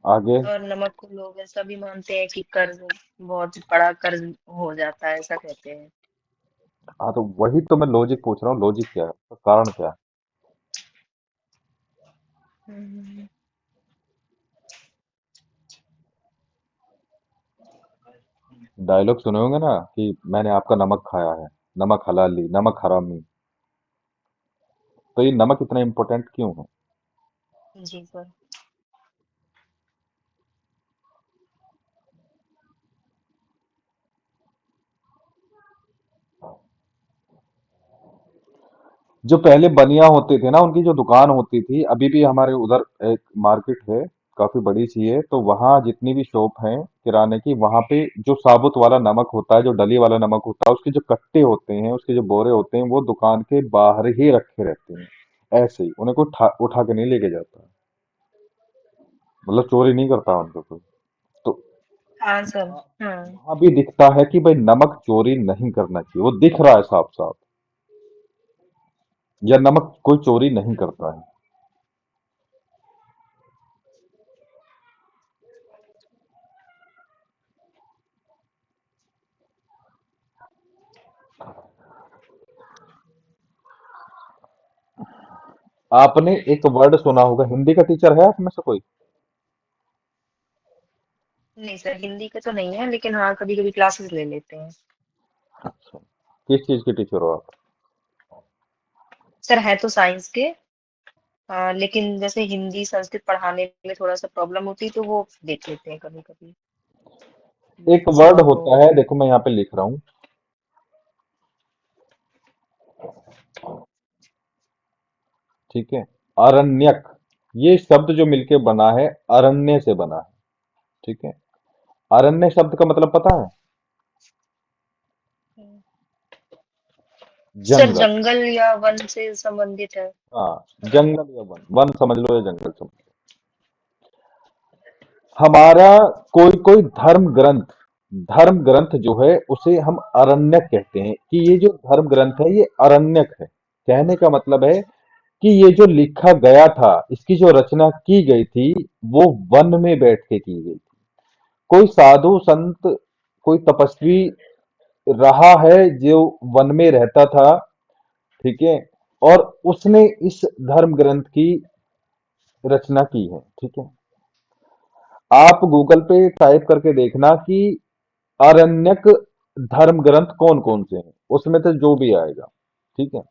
आगे। और नमक को लोग ऐसा भी मानते हैं कि कर्ज, बहुत बड़ा कर्ज हो जाता है, ऐसा कहते हैं। हाँ, तो वही तो मैं लॉजिक पूछ रहा हूँ, लॉजिक क्या है, उसका कारण क्या है? हम्म, डायलॉग सुने होंगे ना कि मैंने आपका नमक खाया है, नमक हलाली, नमक हरामी। तो ये नमक इतना इंपॉर्टेंट क्यों है? जी सर। जो पहले बनिया होते थे ना, उनकी जो दुकान होती थी, अभी भी हमारे उधर एक मार्केट है, काफी बड़ी सी है, तो वहां जितनी भी शॉप हैं किराने की, वहां पे जो साबुत वाला नमक होता है, जो डली वाला नमक होता है, उसके जो कट्टे होते हैं, उसके जो बोरे होते हैं, वो दुकान के बाहर ही रखे रहते हैं। ऐसे ही उन्हें कोई उठा के नहीं लेके जाता, मतलब चोरी नहीं करता उनको कोई। तो हाँ सर। वहां हाँ। वहां भी दिखता है कि भाई नमक चोरी नहीं करना चाहिए, वो दिख रहा है साफ साफ, या नमक कोई चोरी नहीं करता है। आपने एक वर्ड सुना होगा, हिंदी का टीचर है आप में से कोई? नहीं सर, हिंदी का तो नहीं है, लेकिन हाँ कभी कभी क्लासेस ले लेते हैं। अच्छा, किस चीज के टीचर हो आप? सर है तो साइंस के, लेकिन जैसे हिंदी संस्कृत पढ़ाने में थोड़ा सा प्रॉब्लम होती है, तो वो देख लेते हैं कभी कभी। एक किसी वर्ड और को। होता है, देखो मैं यहाँ पे लिख रहा हूँ, ठीक है, अरण्यक। ये शब्द जो मिलके बना है, अरण्य से बना है, ठीक है। अरण्य शब्द का मतलब पता है? सर जंगल। जंगल या वन से संबंधित है। हाँ, जंगल या वन, वन समझ लो या जंगल समझ लो। हमारा कोई कोई धर्म ग्रंथ जो है उसे हम अरण्यक कहते हैं, कि ये जो धर्म ग्रंथ है ये अरण्यक है। कहने का मतलब है कि ये जो लिखा गया था, इसकी जो रचना की गई थी, वो वन में बैठ के की गई थी। कोई साधु संत, कोई तपस्वी रहा है जो वन में रहता था, ठीक है, और उसने इस धर्म ग्रंथ की रचना की है, ठीक है। आप गूगल पे टाइप करके देखना कि आरण्यक धर्म ग्रंथ कौन कौन से हैं, उसमें से जो भी आएगा, ठीक है।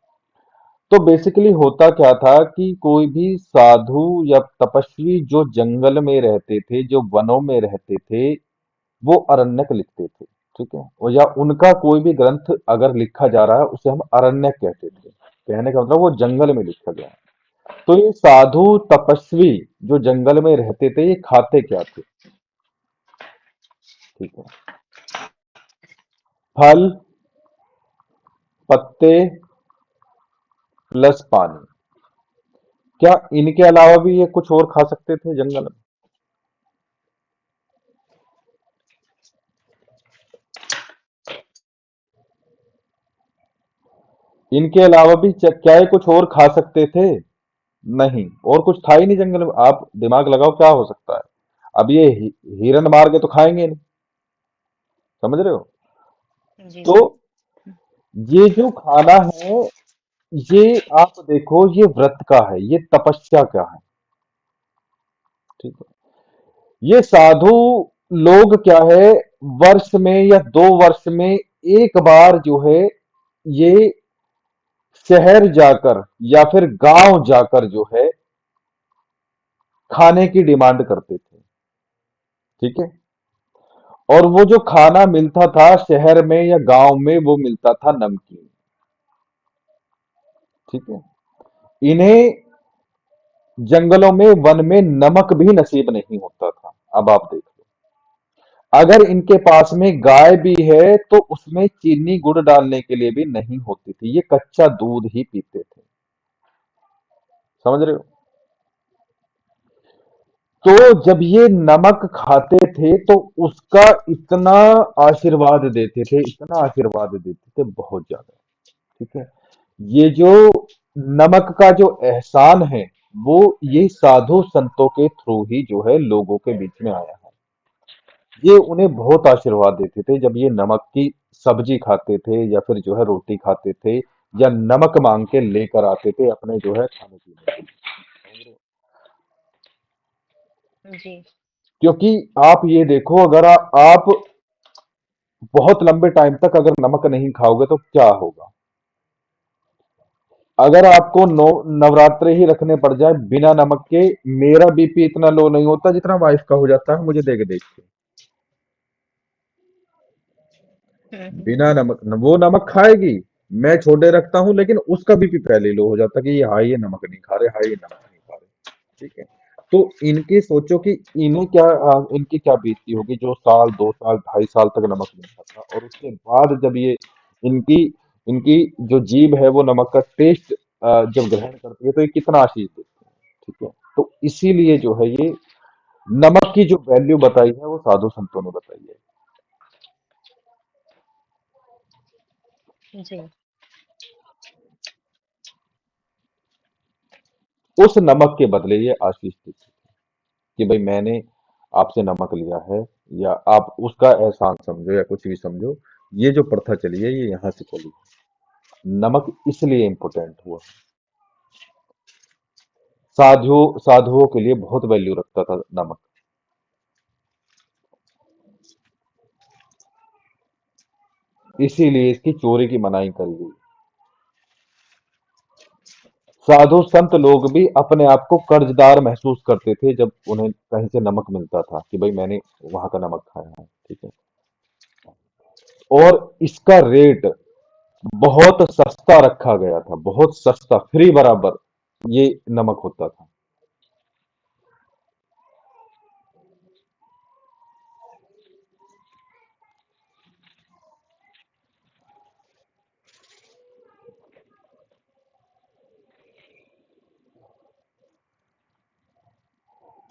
तो बेसिकली होता क्या था कि कोई भी साधु या तपस्वी जो जंगल में रहते थे, जो वनों में रहते थे, वो अरण्यक लिखते थे, ठीक है। और या उनका कोई भी ग्रंथ अगर लिखा जा रहा है, उसे हम अरण्यक कहते थे। कहने का मतलब वो जंगल में लिखा गया है। तो ये साधु तपस्वी जो जंगल में रहते थे, ये खाते क्या थे, ठीक है? फल, पत्ते प्लस पानी। क्या इनके अलावा भी ये कुछ और खा सकते थे जंगल में? इनके अलावा भी क्या ये कुछ और खा सकते थे? नहीं, और कुछ था ही नहीं जंगल में। आप दिमाग लगाओ क्या हो सकता है। अब ये हिरन मार के तो खाएंगे नहीं, समझ रहे हो? जी तो सर। ये जो खाना है, ये आप देखो, ये व्रत का है, ये तपस्या का है, ठीक है। ये साधु लोग क्या है, वर्ष में या 2 वर्ष में एक बार जो है, ये शहर जाकर या फिर गांव जाकर जो है, खाने की डिमांड करते थे, ठीक है। और वो जो खाना मिलता था शहर में या गांव में, वो मिलता था नमकीन, ठीक है। इन्हें जंगलों में, वन में नमक भी नसीब नहीं होता था। अब आप देख लो, अगर इनके पास में गाय भी है तो उसमें चीनी गुड़ डालने के लिए भी नहीं होती थी, ये कच्चा दूध ही पीते थे, समझ रहे हो? तो जब ये नमक खाते थे तो उसका इतना आशीर्वाद देते थे, इतना आशीर्वाद देते थे, बहुत ज्यादा, ठीक है। ये जो नमक का जो एहसान है, वो ये साधु संतों के थ्रू ही जो है लोगों के बीच में आया है। ये उन्हें बहुत आशीर्वाद देते थे जब ये नमक की सब्जी खाते थे या फिर जो है रोटी खाते थे, या नमक मांग के लेकर आते थे अपने जो है खाने पीने के लिए। जी। क्योंकि आप ये देखो, अगर आप बहुत लंबे टाइम तक अगर नमक नहीं खाओगे तो क्या होगा? अगर आपको नवरात्रे ही रखने पड़ जाए बिना नमक के, मेरा बीपी इतना लो नहीं होता जितना वाइफ का हो जाता है मुझे देख देख के। हम्म। बिना नमक वो नमक खाएगी, मैं छोड़े रखता हूँ, लेकिन उसका बीपी पहले ही लो हो जाता है कि ये हाई ये नमक नहीं खा रहे, हाई ये नमक नहीं खा रहे। ठीक है। तो इनकी सोचो कि इन्हें क्या इनकी क्या बीतती होगी जो साल 2 साल 2.5 साल तक नमक नहीं खाता, और उसके बाद जब ये इनकी इनकी जो जीभ है वो नमक का टेस्ट जब ग्रहण करती है तो ये कितना आशीष देती है। ठीक है। तो इसीलिए जो है ये नमक की जो वैल्यू बताई है वो साधु संतों ने बताई है। जी। उस नमक के बदले ये आशीष देती है कि भाई मैंने आपसे नमक लिया है, या आप उसका एहसान समझो या कुछ भी समझो, ये जो प्रथा चली है ये यहाँ से चली है। नमक इसलिए इम्पोर्टेंट हुआ। साधुओं के लिए बहुत वैल्यू रखता था नमक। इसीलिए इसकी चोरी की मनाही करी गई। साधु संत लोग भी अपने आप को कर्जदार महसूस करते थे जब उन्हें कहीं से नमक मिलता था कि भाई मैंने वहां का नमक खाया है। ठीक है। और इसका रेट बहुत सस्ता रखा गया था, बहुत सस्ता, फ्री बराबर ये नमक होता था।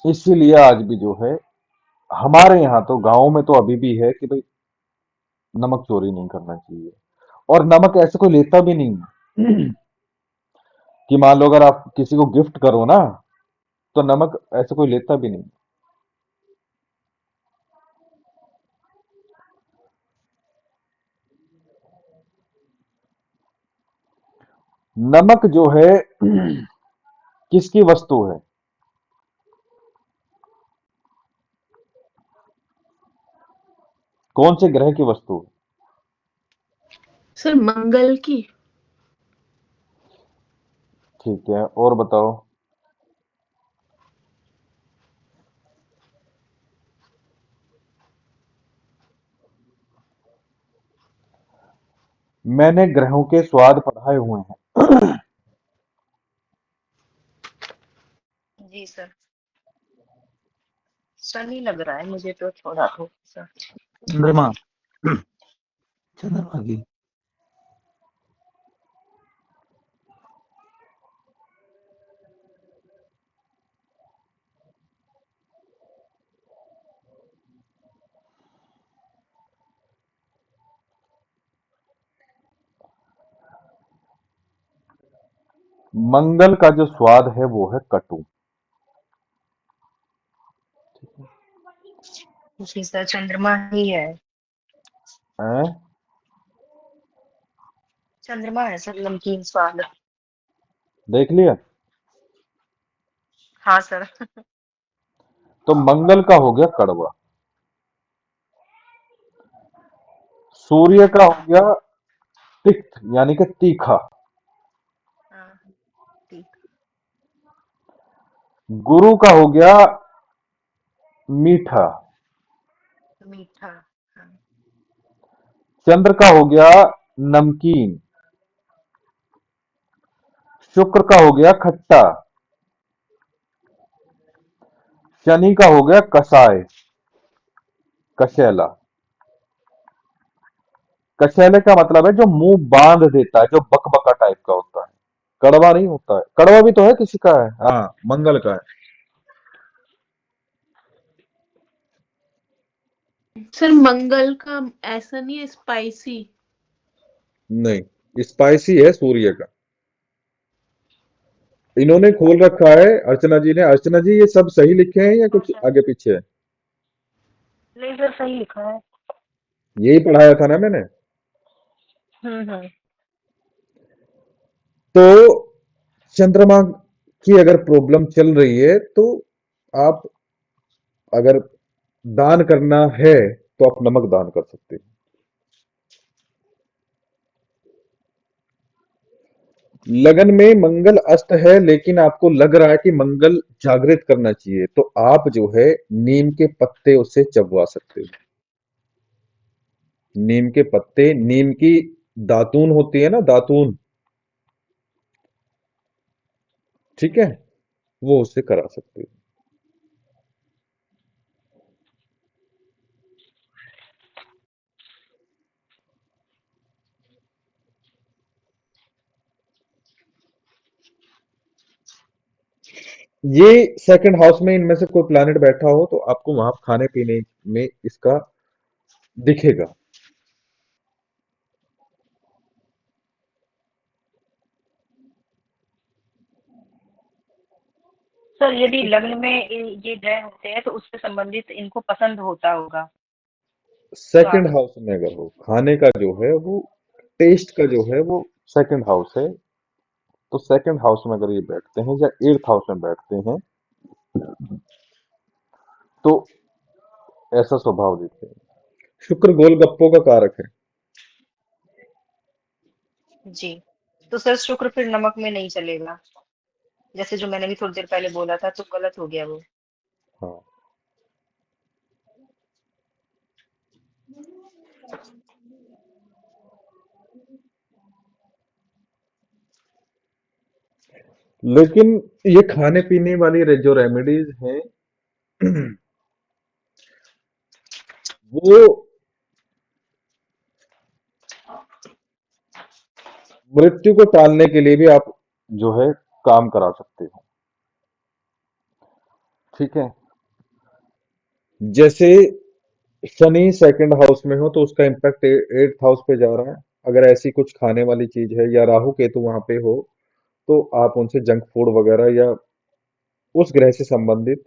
इसीलिए आज भी जो है हमारे यहाँ तो गांव में तो अभी भी है कि भाई नमक चोरी नहीं करना चाहिए। और नमक ऐसे कोई लेता भी नहीं है कि मान लो अगर आप किसी को गिफ्ट करो ना, तो नमक ऐसे कोई लेता भी नहीं। नमक जो है किसकी वस्तु है? कौन से ग्रह की वस्तु है? सर मंगल की। ठीक है, और बताओ। मैंने ग्रहों के स्वाद पढ़ाए हुए हैं। जी सर। सनी लग रहा है मुझे तो थोड़ा तो सर। चंद्रमा। चंद्रमा की। मंगल का जो स्वाद है वो है कटु। जी सर, चंद्रमा ही है। हैं? चंद्रमा है सर, नमकीन स्वाद। देख लिया। हाँ सर। तो मंगल का हो गया कड़वा, सूर्य का हो गया तिक्त यानी कि तीखा, हाँ ठीक। गुरु का हो गया मीठा, मीठा। हाँ। चंद्र का हो गया नमकीन, शुक्र का हो गया खट्टा, शनि का हो गया कसाय, कशैला। कशैले का मतलब है जो मुंह बांध देता है, जो बकबका टाइप का होता है, कड़वा नहीं होता है। कड़वा भी तो है किसी का है, हाँ मंगल का है। सर मंगल का ऐसा नहीं है स्पाइसी। नहीं, स्पाइसी है सूर्य का। इन्होंने खोल रखा है अर्चना जी ने। अर्चना जी ये सब सही लिखे हैं या हाँ कुछ सर। आगे पीछे है? नहीं सर, सही लिखा है। यही पढ़ाया था ना मैंने। हम्म। तो चंद्रमा की अगर प्रॉब्लम चल रही है तो आप अगर दान करना है तो आप नमक दान कर सकते हैं। लगन में मंगल अस्त है, लेकिन आपको लग रहा है कि मंगल जागृत करना चाहिए, तो आप जो है नीम के पत्ते उससे चबवा सकते हो। नीम के पत्ते, नीम की दातून होती है ना, दातून, ठीक है, वो उससे करा सकते हो। ये सेकंड हाउस में इनमें से कोई प्लैनेट बैठा हो तो आपको वहां खाने पीने में इसका दिखेगा। सर यदि लग्न में ये ग्रह होते हैं तो उससे संबंधित इनको पसंद होता होगा सेकंड स्वाद। हाउस में अगर हो, खाने का जो है वो, टेस्ट का जो है वो सेकंड हाउस है, तो सेकंड हाउस में अगर ये बैठते हैं या एर्थ हाउस में बैठते हैं तो ऐसा स्वभाव दिखते हैं। शुक्र गोलगप्पों का कारक है। जी। तो सर शुक्र फिर नमक में नहीं चलेगा, जैसे जो मैंने भी थोड़ी देर पहले बोला था, तो गलत हो गया वो। हाँ, लेकिन ये खाने पीने वाली जो रेमेडीज हैं वो मृत्यु को टालने के लिए भी आप जो है काम करा सकते हो, ठीक है। जैसे शनि सेकंड हाउस में हो तो उसका इम्पैक्ट एट्थ हाउस पे जा रहा है। अगर ऐसी कुछ खाने वाली चीज है या राहु केतु वहां पे हो तो आप उनसे जंक फूड वगैरह या उस ग्रह से संबंधित,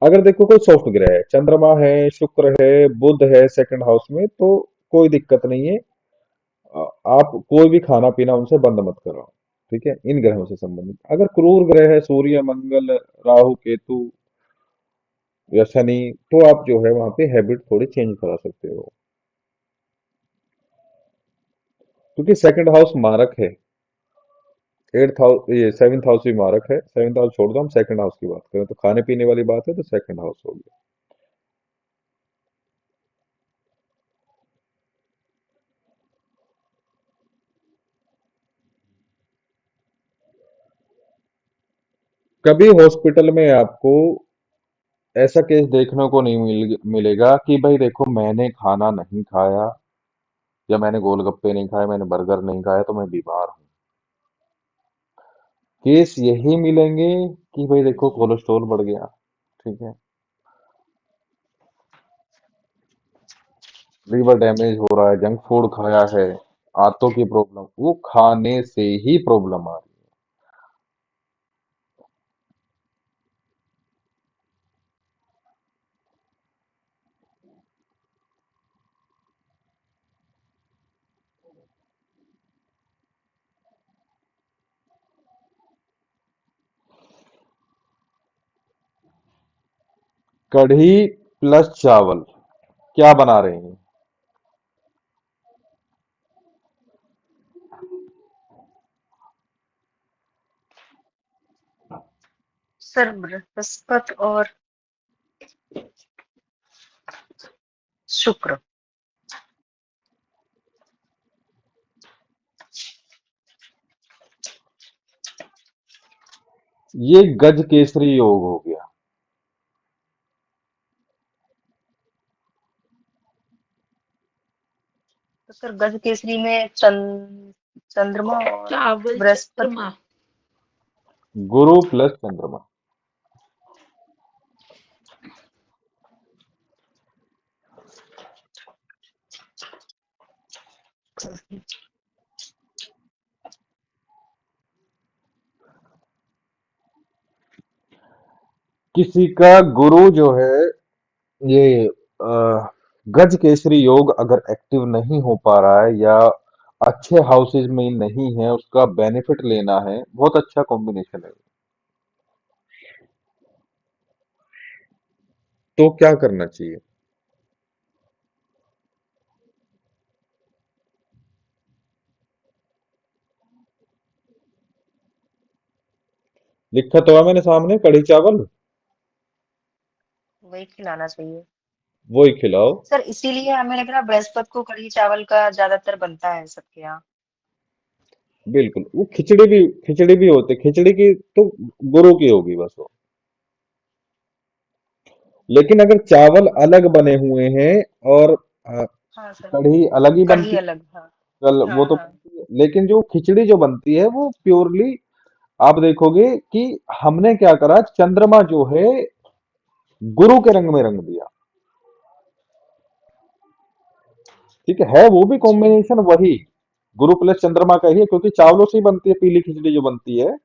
अगर देखो कोई सॉफ्ट ग्रह है, चंद्रमा है, शुक्र है, बुध है सेकंड हाउस में, तो कोई दिक्कत नहीं है। आप कोई भी खाना पीना उनसे बंद मत करो, ठीक है, इन ग्रहों से संबंधित। अगर क्रूर ग्रह है, सूर्य, मंगल, राहु केतु या शनि, तो आप जो है वहां पे हैबिट थोड़ी चेंज करा सकते हो, क्योंकि सेकंड हाउस मारक है। एट्थ हाउस, ये सेवंथ हाउस भी मारक है। सेवंथ हाउस छोड़ दो, हम सेकंड हाउस की बात करें तो खाने पीने वाली बात है तो सेकंड हाउस हो गया। कभी हॉस्पिटल में आपको ऐसा केस देखने को नहीं मिलेगा कि भाई देखो मैंने खाना नहीं खाया या मैंने गोलगप्पे नहीं खाए, मैंने बर्गर नहीं खाया तो मैं बीमार हूँ। केस यही मिलेंगे कि भाई देखो कोलेस्ट्रॉल बढ़ गया, ठीक है, लीवर डैमेज हो रहा है, जंक फूड खाया है, आंतों की प्रॉब्लम, वो खाने से ही प्रॉब्लम आ रही है। कढ़ी प्लस चावल क्या बना रहे हैं? सर बृहस्पति और शुक्र। ये गज केसरी योग हो गया। तो सर गज केसरी में चंद्रमा और चावल बृहस्पति। चंद्रमा। गुरु प्लस चंद्रमा। किसी का गुरु जो है ये गज केसरी योग अगर एक्टिव नहीं हो पा रहा है या अच्छे हाउसेज में नहीं है, उसका बेनिफिट लेना है, बहुत अच्छा कॉम्बिनेशन है। तो क्या करना चाहिए? लिखा तो है मैंने सामने, कढ़ी चावल। वही खिलाना चाहिए। वही खिलाओ। सर इसीलिए हमें लग रहा है बृहस्पति को कढ़ी चावल का ज्यादातर बनता है सबके यहाँ। बिल्कुल, वो खिचड़ी भी होती, खिचड़ी की तो गुरु की होगी बस वो। लेकिन अगर चावल अलग बने हुए हैं और हाँ सर। कढ़ी अलग ही कढ़ी बनती है, अलग, हाँ। कल वो हाँ तो हाँ। बनती है, लेकिन जो खिचड़ी जो बनती है वो प्योरली, आप देखोगे कि हमने क्या करा, चंद्रमा जो है गुरु के रंग में रंग दिया। ठीक है वो भी अच्छा। कॉम्बिनेशन वही गुरु प्लस चंद्रमा का ही है, क्योंकि चावलों से ही बनती है पीली खिचड़ी जो बनती है,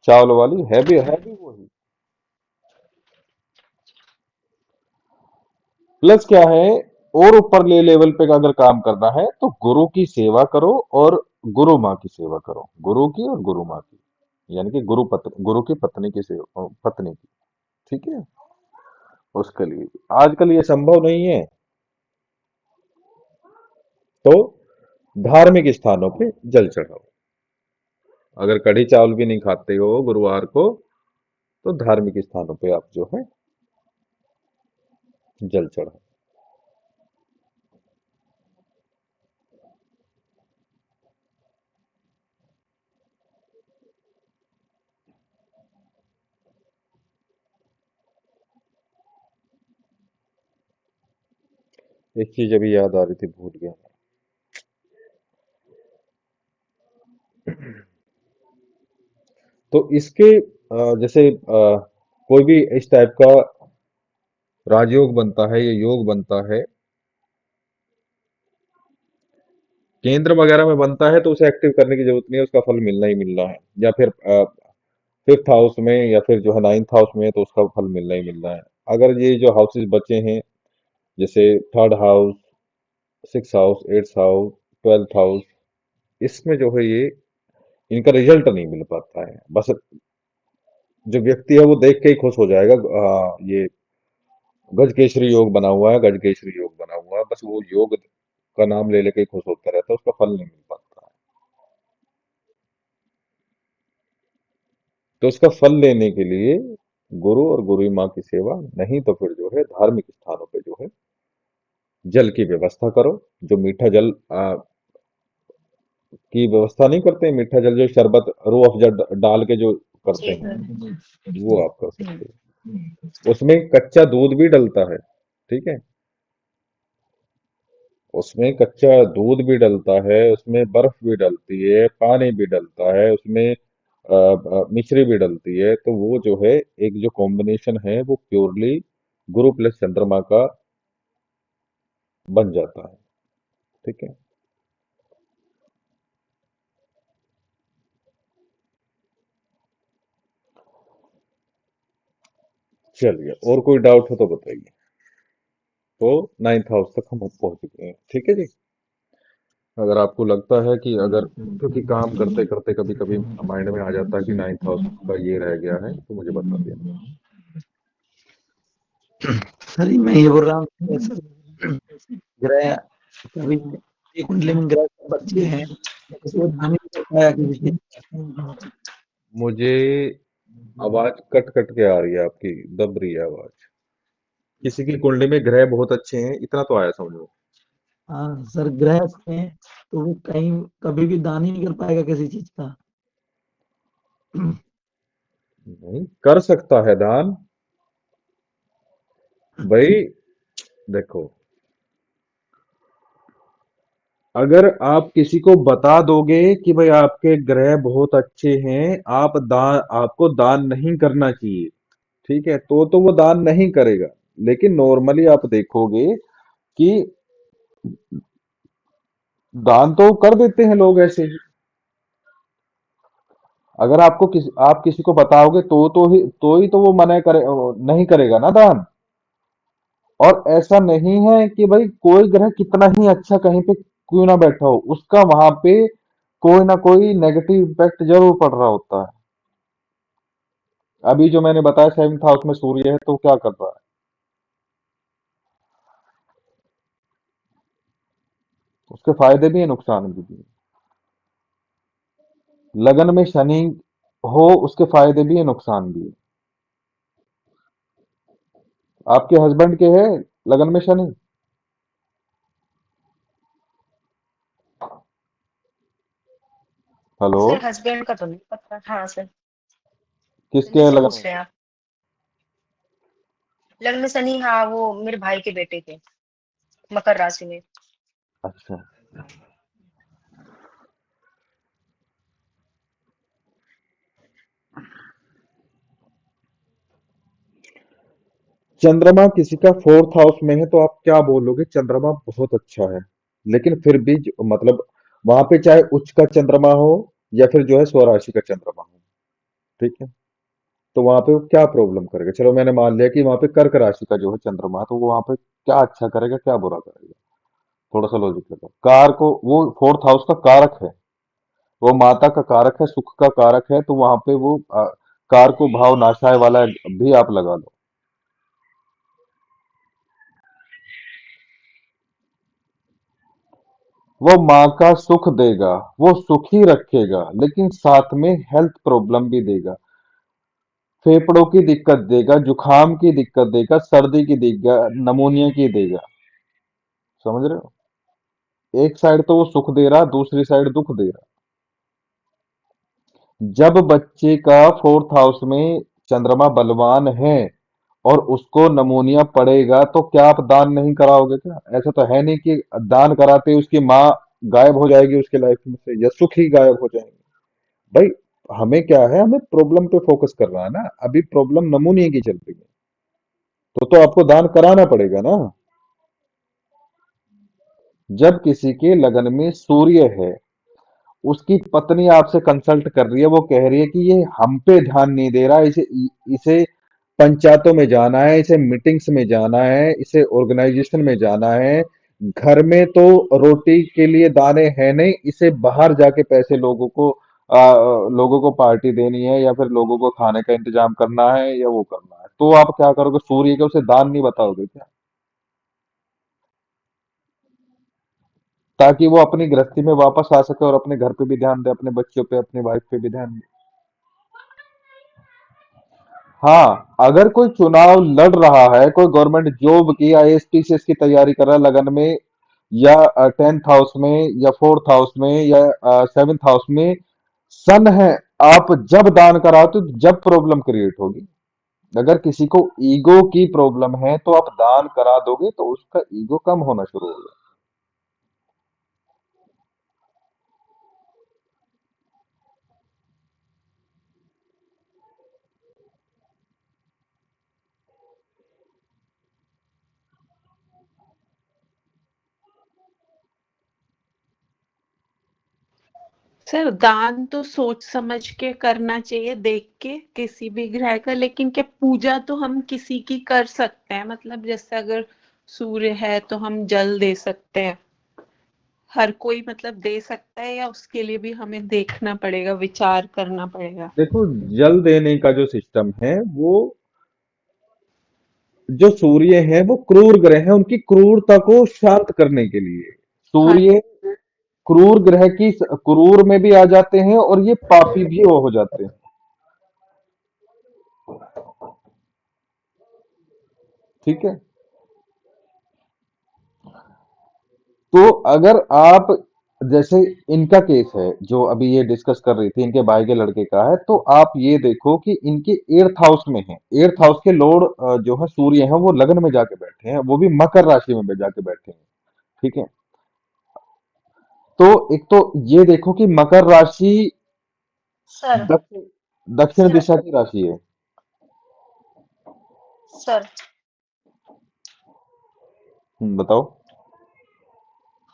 चावल वाली है भी वही। प्लस क्या है, और ऊपर ले लेवल पे अगर काम करना है तो गुरु की सेवा करो, और गुरु माँ की सेवा करो, गुरु की और गुरु माँ की, यानी कि गुरु की पत्नी की सेवा, पत्नी की। ठीक है, उसके लिए आजकल ये संभव नहीं है, तो धार्मिक स्थानों पे जल चढ़ाओ। अगर कढ़ी चावल भी नहीं खाते हो गुरुवार को, तो धार्मिक स्थानों पे आप जो है जल चढ़ाओ। एक चीज अभी याद आ रही थी, भूल गया। तो इसके जैसे कोई भी इस टाइप का राजयोग बनता है या योग बनता है, केंद्र वगैरह में बनता है, तो उसे एक्टिव करने की जरूरत नहीं है, उसका फल मिलना ही मिलना है। या फिर फिफ्थ हाउस में या फिर जो है नाइन्थ हाउस में है, तो उसका फल मिलना ही मिलना है। अगर ये जो हाउसेस बचे हैं, जैसे third house, six house, eighth house, twelfth house, इसमें जो है ये इनका रिजल्ट नहीं मिल पाता है। बस जो व्यक्ति है वो देख के ही खुश हो जाएगा, ये गजकेसरी योग बना हुआ है, गजकेसरी योग बना हुआ है, बस वो योग का नाम ले लेके ही खुश होता रहता है, उसका फल नहीं मिल पाता है। तो उसका फल लेने के लिए गुरु और गुरु माँ की सेवा, नहीं तो फिर जो है धार्मिक स्थानों पे जो है जल की व्यवस्था करो। जो मीठा जल की व्यवस्था नहीं करते, मीठा जल जो शरबत रूह अफ़ज़ा डाल के जो करते जी हैं, सर। वो आप कर हम्म। सकते हो। उसमें कच्चा दूध भी डलता है। ठीक है, उसमें कच्चा दूध भी डलता है, उसमें बर्फ भी डलती है, पानी भी डलता है, उसमें मिश्री भी डलती है, तो वो जो है एक जो कॉम्बिनेशन है वो प्योरली गुरु प्लस चंद्रमा का बन जाता है। ठीक है, चलिए, और कोई डाउट हो तो बताइए। तो नाइन्थ हाउस तक हम पहुंच चुके हैं। ठीक है जी, अगर आपको लगता है कि अगर, क्योंकि काम करते करते कभी कभी माइंड में आ जाता है कि नाइन्थ हाउस का ये रह गया है, तो मुझे बता देना। सर मैं ये बोल रहा हूँ कि ऐसे ग्रह कभी ये कुंडली में ग्रह सब अच्छे हैं, किसी को धामी भी करता है किसी चीज मुझे आवाज कट कट के आ रही है आपकी, दब रही है आवाज। किसी की कुंडली में ग्रह बहुत अच्छे हैं, इतना तो आया समझो। हाँ सर ग्रह अच्छे हैं तो वो कहीं कभी भी दान ही नहीं कर पाएगा किसी चीज का। नहीं कर सकता है दान भाई। देखो, अगर आप किसी को बता दोगे कि भाई आपके ग्रह बहुत अच्छे हैं, आपको दान नहीं करना चाहिए, ठीक है, तो वो दान नहीं करेगा। लेकिन नॉर्मली आप देखोगे कि दान तो कर देते हैं लोग ऐसे ही। अगर आप किसी को बताओगे तो ही तो वो मना करे, नहीं करेगा ना दान। और ऐसा नहीं है कि भाई कोई ग्रह कितना ही अच्छा कहीं पे क्यों ना बैठा हो, उसका वहां पे कोई ना कोई नेगेटिव इम्पैक्ट जरूर पड़ रहा होता है। अभी जो मैंने बताया सेवंथ हाउस में सूर्य है, तो क्या कर रहा है, उसके फायदे भी है, नुकसान भी है। लगन में शनि हो उसके फायदे भी है, नुकसान भी है। आपके हस्बैंड के है लगन में शनि? हेलो? सर हस्बैंड का तो नहीं पता। हाँ सर। किसके है किससे लगन पूछ में रहे हैं शनि? आप? लग्न में शनि, हाँ वो मेरे भाई के बेटे के, मकर राशि में। अच्छा। चंद्रमा किसी का फोर्थ हाउस में है तो आप क्या बोलोगे? चंद्रमा बहुत अच्छा है, लेकिन फिर भी मतलब वहां पे चाहे उच्च का चंद्रमा हो या फिर जो है स्वराशि का चंद्रमा हो, ठीक है, तो वहां पे वो क्या प्रॉब्लम करेगा? चलो मैंने मान लिया कि वहां पे कर्क राशि का जो है चंद्रमा है, तो वो वहां पे क्या अच्छा करेगा क्या बुरा करेगा? थोड़ा सा लॉजिक लगाओ। कार को वो फोर्थ हाउस का कारक है, वो माता का कारक है, सुख का कारक है, तो वहां पे वो कार को भाव नाशाय वाला भी आप लगा लो। वो माँ का सुख देगा, वो सुख ही रखेगा, लेकिन साथ में हेल्थ प्रॉब्लम भी देगा। फेफड़ों की दिक्कत देगा, जुखाम की दिक्कत देगा, सर्दी की देगा, नमोनिया की देगा। समझ रहे हो? एक साइड तो वो सुख दे रहा, दूसरी साइड दुख दे रहा। जब बच्चे का फोर्थ हाउस में चंद्रमा बलवान है और उसको नमोनिया पड़ेगा, तो क्या आप दान नहीं कराओगे क्या? ऐसा तो है नहीं कि दान कराते ही उसकी माँ गायब हो जाएगी उसके लाइफ में से, या सुख ही गायब हो जाएंगे। भाई हमें क्या है, हमें प्रॉब्लम पे फोकस करना है ना। अभी प्रॉब्लम नमूनिया की चल रही है, तो आपको दान कराना पड़ेगा ना। जब किसी के लगन में सूर्य है, उसकी पत्नी आपसे कंसल्ट कर रही है, वो कह रही है कि ये हम पे ध्यान नहीं दे रहा, इसे इसे पंचायतों में जाना है, इसे मीटिंग्स में जाना है, इसे ऑर्गेनाइजेशन में जाना है, घर में तो रोटी के लिए दाने हैं नहीं, इसे बाहर जाके पैसे लोगों को पार्टी देनी है, या फिर लोगों को खाने का इंतजाम करना है, या वो करना है, तो आप क्या करोगे? सूर्य के उसे दान नहीं बताओगे क्या? ताकि वो अपनी गृहस्थी में वापस आ सके और अपने घर पे भी ध्यान दे, अपने बच्चों पे, अपनी वाइफ पे भी ध्यान दे। हाँ, अगर कोई चुनाव लड़ रहा है, कोई गवर्नमेंट जॉब की आईएएस पीसीएस की तैयारी कर रहा है लगन में, या 10th हाउस में, या फोर्थ हाउस में, या 7th हाउस में सन है, आप जब दान कराते हो तो जब प्रॉब्लम क्रिएट होगी। अगर किसी को ईगो की प्रॉब्लम है तो आप दान करा दोगे तो उसका ईगो कम होना शुरू होगा। सर दान तो सोच समझ के करना चाहिए, देख के किसी भी ग्रह का, लेकिन क्या पूजा तो हम किसी की कर सकते हैं? मतलब जैसे अगर सूर्य है तो हम जल दे सकते हैं, हर कोई मतलब दे सकता है, या उसके लिए भी हमें देखना पड़ेगा, विचार करना पड़ेगा? देखो, जल देने का जो सिस्टम है वो, जो सूर्य है वो क्रूर ग्रह है, उनकी क्रूरता को शांत करने के लिए हाँ सूर्य क्रूर ग्रह की क्रूर में भी आ जाते हैं और ये पापी भी वो हो जाते हैं। ठीक है, तो अगर आप, जैसे इनका केस है जो अभी ये डिस्कस कर रही थी, इनके भाई के लड़के का है, तो आप ये देखो कि इनके 8th हाउस में है, 8th हाउस के लॉर्ड जो है सूर्य है, वो लग्न में जाके बैठे हैं, वो भी मकर राशि में जाके बैठे हैं। ठीक है, तो एक तो ये देखो कि मकर राशि सर। दक्षिण दक्षिण सर। दिशा की राशि है। सर। बताओ।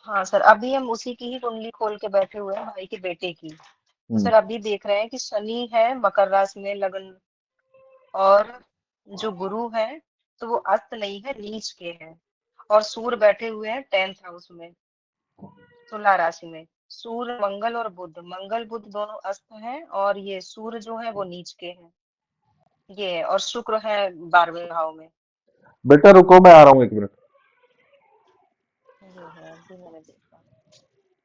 हाँ सर, अभी हम उसी की ही कुंडली खोल के बैठे हुए हैं, भाई के बेटे की। तो हम्म, सर अभी देख रहे हैं कि शनि है मकर राशि में लगन, और जो गुरु है तो वो अस्त नहीं है, नीच के हैं। और सूर्य बैठे हुए हैं 10th हाउस में, तुला राशि में। सूर्य मंगल और बुध, मंगल बुध दोनों अस्त हैं, और ये सूर्य जो है वो नीच के हैं। ये है, और शुक्र है 12वें भाव में। बेटा रुको, मैं आ रहा हूँ 1 मिनट। ये है, अभी मैंने देखा।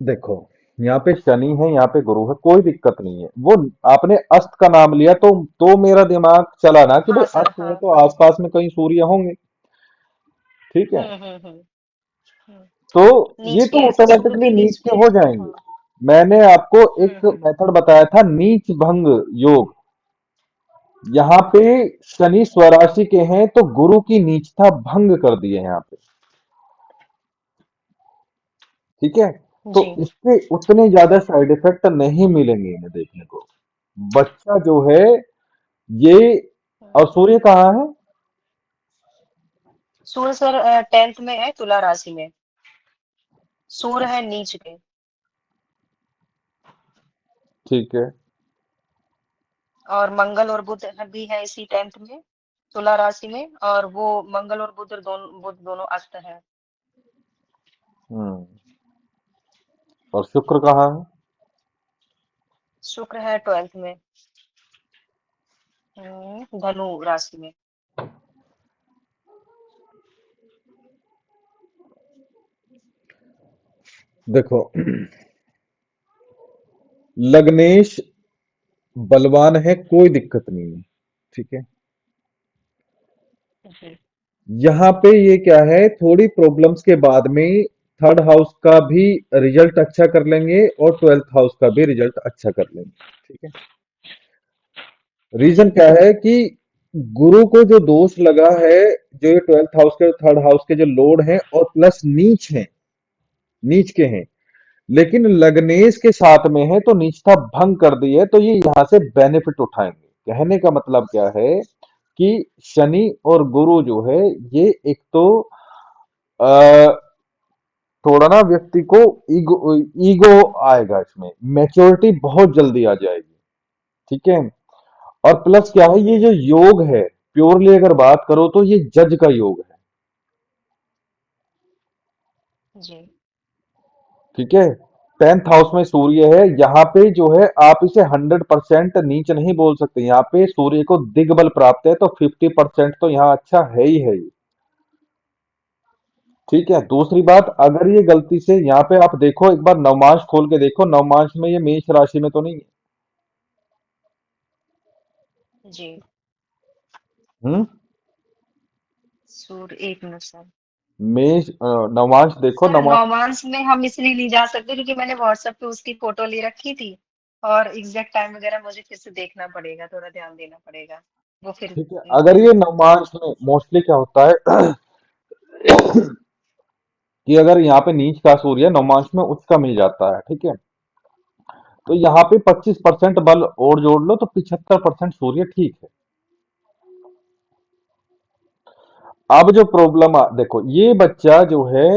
देखो, यहाँ पे शनि है, यहाँ पे गुरु है, कोई दिक्कत नहीं है। वो आपने अस्त का नाम लिया तो मेरा दिमाग चला ना कि भाई हाँ सर, अस्त है हाँ तो हाँ। आसपास में कहीं सूर्य होंगे, ठीक है। हम्म हम्म हम्म हम्म। तो ये नीच के तो हैं सर, सूर्य ऑटोमेटिकली भी नीच नीच के के हो हैं। जाएंगे। हाँ। मैंने आपको एक हम्म। मेथड बताया था, नीच भंग योग। यहाँ पे शनि स्वराशि के हैं तो गुरु की नीचता भंग कर दी है यहाँ पे, ठीक है। तो जी। इसके उतने ज्यादा साइड इफेक्ट नहीं मिलेंगे इन्हें देखने को। बच्चा जो है ये, और सूर्य कहाँ है? सूर्य सर 10th में है, तुला राशि में। सूर्य है नीच के। ठीक है। और मंगल और बुध भी है इसी 10th में, तुला राशि में। और वो मंगल और बुध दोनों अस्त है। हम्म। और शुक्र कहाँ है? शुक्र है 12th में, धनु राशि में। देखो, लग्नेश बलवान है, कोई दिक्कत नहीं है, ठीक है। जी। यहाँ पे ये क्या है, थोड़ी प्रॉब्लम्स के बाद में थर्ड हाउस का भी रिजल्ट अच्छा कर लेंगे और ट्वेल्थ हाउस का भी रिजल्ट अच्छा कर लेंगे, ठीक है। रीजन जी। क्या है कि गुरु को जो दोष लगा है, जो ये ट्वेल्थ हाउस के थर्ड हाउस के जो लोड हैं और प्लस नीच हैं, नीच के हैं, लेकिन लग्नेश के साथ में है तो नीचता भंग कर दी है, तो ये यहां से बेनिफिट उठाएंगे। कहने का मतलब क्या है कि शनि और गुरु जो है, ये एक तो अ, थोड़ा ना व्यक्ति को ईगो ईगो आएगा, इसमें मैच्योरिटी बहुत जल्दी आ जाएगी, ठीक है। और प्लस क्या है, ये जो योग है, प्योरली अगर बात करो तो ये जज का योग है, जी। ठीक है। 10th हाउस में सूर्य है, यहाँ पे जो है आप इसे 100% नीच नहीं बोल सकते। यहाँ पे सूर्य को दिग्बल प्राप्त है तो 50% तो यहाँ अच्छा है ही है ही, ठीक है। दूसरी बात, अगर ये गलती से यहाँ पे आप देखो, एक बार नवमांश खोल के देखो, नवमांश में ये मेष राशि में तो नहीं है। जी। हम्म। सूर्य, एक मिनट सर। मेष नवमांश देखो, सर नवमांश। नौमांस में हम इसलिए नहीं जा सकते क्योंकि मैंने व्हाट्सएप पे उसकी फोटो ले रखी थी। और एग्जैक्ट टाइम वगैरह मुझे फिर से देखना पड़ेगा, थोड़ा ध्यान देना पड़ेगा। वो फिर ठीक है, नहीं अगर कह ये सकते। नवमांश में मोस्टली क्या होता है कि अगर यहाँ पे नीच का सूर्य नवमांश में उच्च का मिल जाता है, ठीक है, तो यहाँ पे 25% बल और जोड़ लो तो 75% सूर्य ठीक है। अब जो प्रॉब्लम देखो, ये बच्चा जो है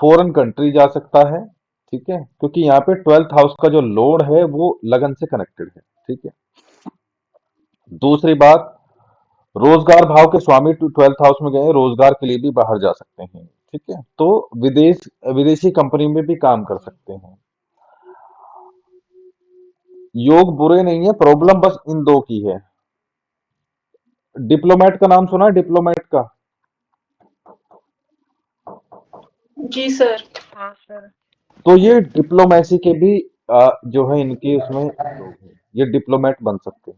फॉरेन कंट्री जा सकता है, ठीक है, क्योंकि यहाँ पे 12th हाउस का जो लोड है वो लगन से कनेक्टेड है, ठीक है। दूसरी बात, रोजगार भाव के स्वामी 12th हाउस में गए, रोजगार के लिए भी बाहर जा सकते हैं, ठीक है। तो विदेशी कंपनी में भी काम कर जी। सकते हैं। योग बुरे नहीं है, प्रॉब्लम जी। बस इन दो की है। डिप्लोमेट का नाम सुना है, डिप्लोमेट का? जी सर। हाँ सर। तो ये डिप्लोमेसी के भी जो है इनके उसमें योग है, ये डिप्लोमेट बन सकते हैं।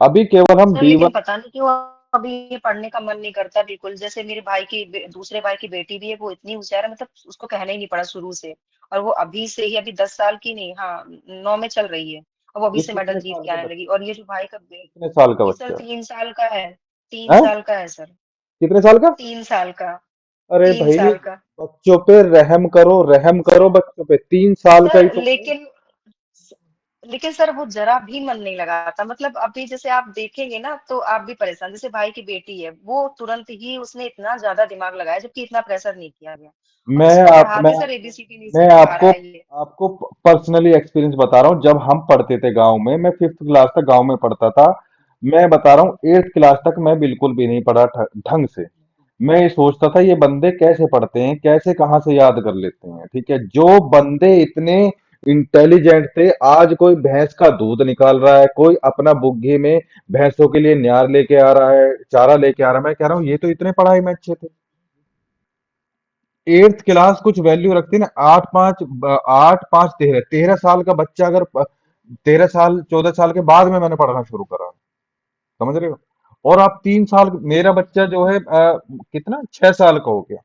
अभी केवल हम सर लेकिन D1। पता नहीं क्यों अभी ये पढ़ने का मन नहीं करता बिल्कुल। जैसे मेरे भाई की दूसरे भाई की बेटी भी है, वो इतनी होशियार है, मतलब उसको कहना ही नहीं पड़ा शुरू से। और वो अभी से ही, अभी 10 साल की नहीं, हाँ 9 में चल रही है। और वो अभी ये से मेडल कितने जीत साल के का आने लगी। बच्चा और ये जो भाई का कितने साल का ये सर बच्चा 3 साल का है। तीन है? साल का है सर। कितने साल का? 3 साल का। अरे तीन भाई, साल का बच्चों पे रहम करो, रहम करो सर। बच्चों पे, 3 साल का ही सर तो है। लेकिन सर वो जरा भी मन नहीं लगाता। मतलब अभी जैसे आप देखेंगे ना तो आप भी परेशान। जैसे भाई की बेटी है, वो तुरंत ही उसने इतना ज्यादा दिमाग लगाया जबकि इतना प्रेशर नहीं किया गया। अब मैं इसको आप पढ़ा मैं के सर आपको एबीसीडी नहीं मैं सीख पा रहा आपको है ये। आपको पर्सनली एक्सपीरियंस बता रहा हूँ। जब हम पढ़ते थे गांव में, मैं 5th क्लास तक गांव में पढ़ता था। मैं बता रहा हूँ 8th क्लास तक मैं बिल्कुल भी नहीं पढ़ा ढंग से। मैं ये सोचता था ये बंदे कैसे पढ़ते हैं, कैसे कहाँ से याद कर लेते हैं, ठीक है। जो बंदे इतने इंटेलिजेंट थे। आज कोई भैंस का दूध निकाल रहा है, कोई अपना बुग्गी में भैंसों के लिए न्यार लेके आ रहा है, चारा लेके आ रहा है। मैं कह रहा हूँ ये तो इतने पढ़ाई में अच्छे थे। एट्थ क्लास कुछ वैल्यू रखती ना। 8 5 13 साल का बच्चा अगर 13 साल 14 साल के बाद में मैंने पढ़ना शुरू करा, समझ रहे हो। और आप 3 साल, मेरा बच्चा जो है कितना 6 साल का हो गया।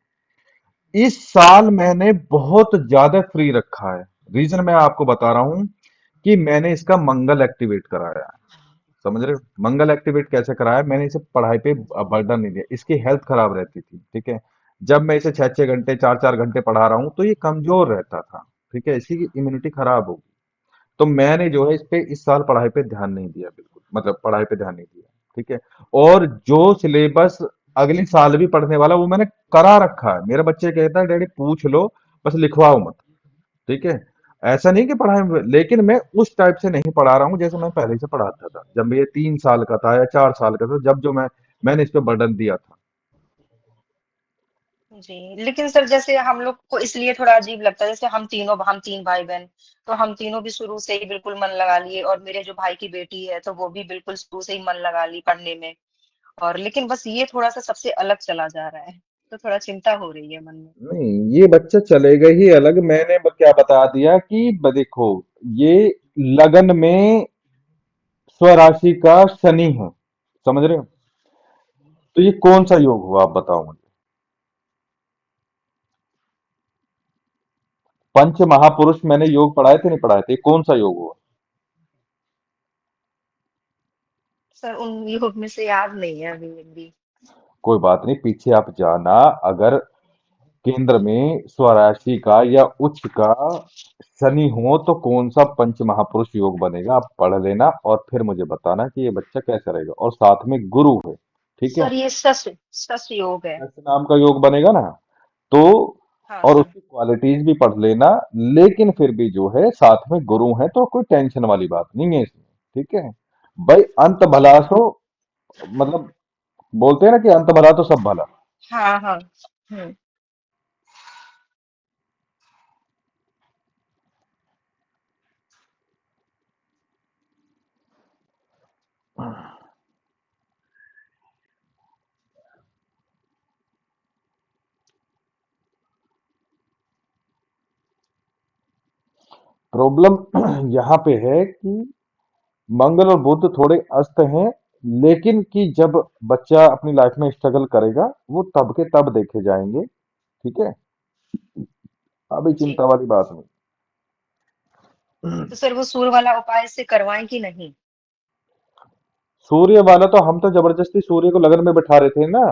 इस साल मैंने बहुत ज्यादा फ्री रखा है। रीजन मैं आपको बता रहा हूं कि मैंने इसका मंगल एक्टिवेट कराया है, समझ रहे हो। मंगल एक्टिवेट कैसे कराया, मैंने इसे पढ़ाई पे बर्डन नहीं दिया। इसकी हेल्थ खराब रहती थी, ठीक है। जब मैं इसे 6 6 घंटे 4 4 घंटे पढ़ा रहा हूं तो ये कमजोर रहता था, ठीक है। इसकी इम्यूनिटी खराब होगी। तो मैंने जो है इस साल पढ़ाई पे ध्यान नहीं दिया, बिल्कुल, मतलब पढ़ाई पे ध्यान नहीं दिया, ठीक है। और जो सिलेबस अगले साल भी पढ़ने वाला वो मैंने करा रखा है। मेरा बच्चे कहता है डैडी पूछ लो, बस लिखवाओ मत, ठीक है। ऐसा नहीं कि पढ़ाई में, लेकिन मैं उस टाइप से नहीं पढ़ा रहा हूँ जैसे मैं पहले से पढ़ाता था, जब ये 3 साल का था या 4 साल का था, जब जो मैंने इस पे बर्डन दिया था। जी, लेकिन सर जैसे हम लोग को इसलिए थोड़ा अजीब लगता है, जैसे हम तीन भाई बहन, तो हम तीनों भी शुरू से ही बिल्कुल मन लगा लिए, और मेरे जो भाई की बेटी है तो वो भी बिल्कुल शुरू से ही मन लगा ली पढ़ने में। और लेकिन बस ये थोड़ा सा सबसे अलग चला जा रहा है, तो थोड़ा चिंता हो रही है मन में। नहीं, ये बच्चा चलेगा ही अलग। मैंने क्या बता दिया कि देखो, ये लगन में स्वराशि का शनि है, समझ रहे हो। तो ये कौन सा योग हुआ, आप बताओ मुझे। पंच महापुरुष मैंने योग पढ़ाए थे नहीं पढ़ाए थे, ये कौन सा योग हुआ। सर उन योग में से याद नहीं है अभी भी। कोई बात नहीं, पीछे आप जाना। अगर केंद्र में स्वराशि का या उच्च का शनि हो तो कौन सा पंच महापुरुष योग बनेगा, आप पढ़ लेना और फिर मुझे बताना कि ये बच्चा कैसा रहेगा। और साथ में गुरु है, ठीक है। सर ये सस योग है। ऐसे नाम का योग बनेगा ना, तो हाँ और सर। उसकी क्वालिटीज भी पढ़ लेना। लेकिन फिर भी जो है साथ में गुरु है तो कोई टेंशन वाली बात नहीं है इसमें, ठीक है। भाई अंत जी। भला सो, मतलब बोलते हैं ना कि अंत भला तो सब भला। हाँ हाँ। हम्म। प्रॉब्लम यहाँ पे है कि मंगल और बुध थोड़े अस्त हैं। लेकिन कि जब बच्चा अपनी लाइफ में स्ट्रगल करेगा वो तब के तब देखे जाएंगे, ठीक है। अभी जी, चिंता वाली बात नहीं। तो सर वो सूर वाला उपाय से करवाएं कि नहीं? सूर्य वाला तो हम तो जबरदस्ती सूर्य को लगन में बैठा रहे थे ना।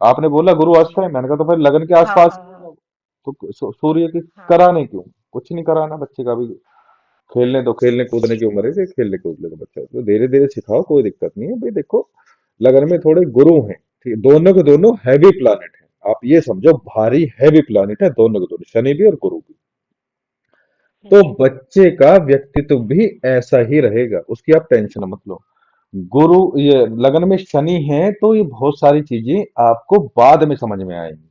आपने बोला गुरु अस्त जी। है, मैंने कहा तो फिर लगन के हाँ आसपास हाँ ही हाँ। होगा। तो सूर्य की हाँ। कराने क्यों, कुछ नहीं कराना बच्चे का भी। खेलने दो, खेलने कूदने जी। की उम्र है कि खेलने कूद ले तो बच्चा, तो धीरे धीरे सिखाओ, कोई दिक्कत नहीं है भाई। देखो लगन में थोड़े गुरु हैं, ठीक है? दोनों के दोनों हैवी प्लैनेट हैं, आप ये समझो भारी हैवी प्लैनेट है दोनों के दोनों, शनि भी और गुरु भी। तो जी। बच्चे का व्यक्तित्व भी ऐसा ही रहेगा, उसकी आप टेंशन मत लो। गुरु, ये लगन में शनि है तो ये बहुत सारी चीजें आपको बाद में समझ में आएंगी,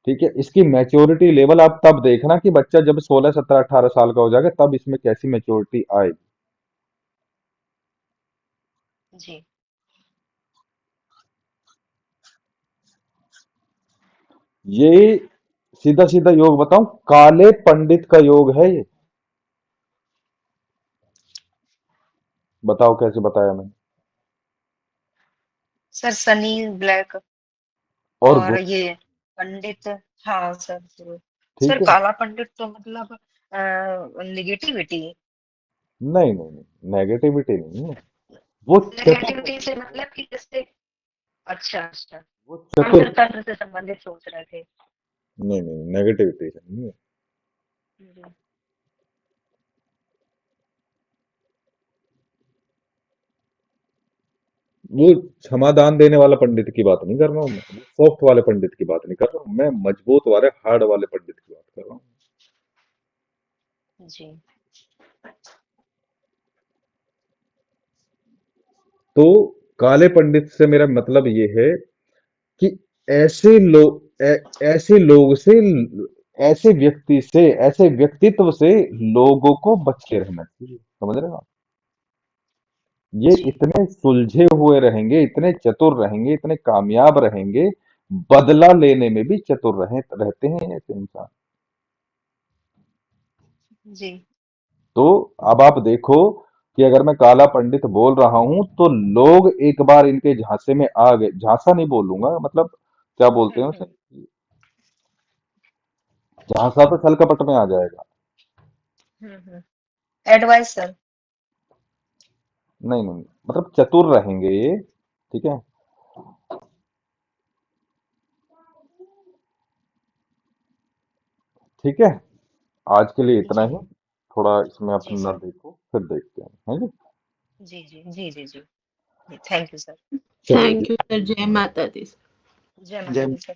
ठीक है। इसकी मैच्योरिटी लेवल आप तब देखना कि बच्चा जब 16 17 18 साल का हो जाएगा तब इसमें कैसी मैच्योरिटी आएगी। जी। ये सीधा सीधा योग बताऊं, काले पंडित का योग है ये। बताओ कैसे बताया मैंने। सर सनी ब्लैक, और और ये पंडित। हाँ सर जरूर। सर ठीक है। काला पंडित तो मतलब निगेटिविटी। नहीं नहीं नहीं, नेगेटिविटी नहीं है। वो चतुर नेगेटिविटी पंडित से है। मतलब कि जैसे। अच्छा अच्छा। वो हम चतुर फिर पंडित। तंत्र से संबंधित सोच रहे थे। नहीं नहीं, नेगेटिविटी से नहीं है। जी। वो क्षमादान देने वाला पंडित की बात नहीं कर रहा हूँ मैं, सॉफ्ट वाले पंडित की बात नहीं कर रहा हूँ मैं, मजबूत वाले हार्ड वाले पंडित की बात कर रहा हूँ। जी। तो काले पंडित से मेरा मतलब ये है कि ऐसे लोग ऐसे लोग से ऐसे व्यक्ति से, ऐसे व्यक्तित्व से लोगों को बच के रहना चाहिए। समझ रहे हो आप? ये जी इतने सुलझे हुए रहेंगे, इतने चतुर रहेंगे, इतने कामयाब रहेंगे, बदला लेने में भी चतुर रहते हैं ऐसे इंसान। जी। तो अब आप देखो कि अगर मैं काला पंडित बोल रहा हूं तो लोग एक बार इनके झांसे में आ गए, झांसा नहीं बोलूंगा, मतलब क्या बोलते हैं उसे, हम्म। झांसा तो छल कपट में आ जाएगा। हम्म। Advice sir. नहीं नहीं, मतलब चतुर रहेंगे ये, ठीक है। ठीक है, आज के लिए इतना जी ही। थोड़ा इसमें जी अपना सर। देखो, फिर देखते हैं, है जी। जी जी जी जी जी। Thank you sir. चलिए जी। थैंक यू सर, जय माता दी। जय माता जय दी सर।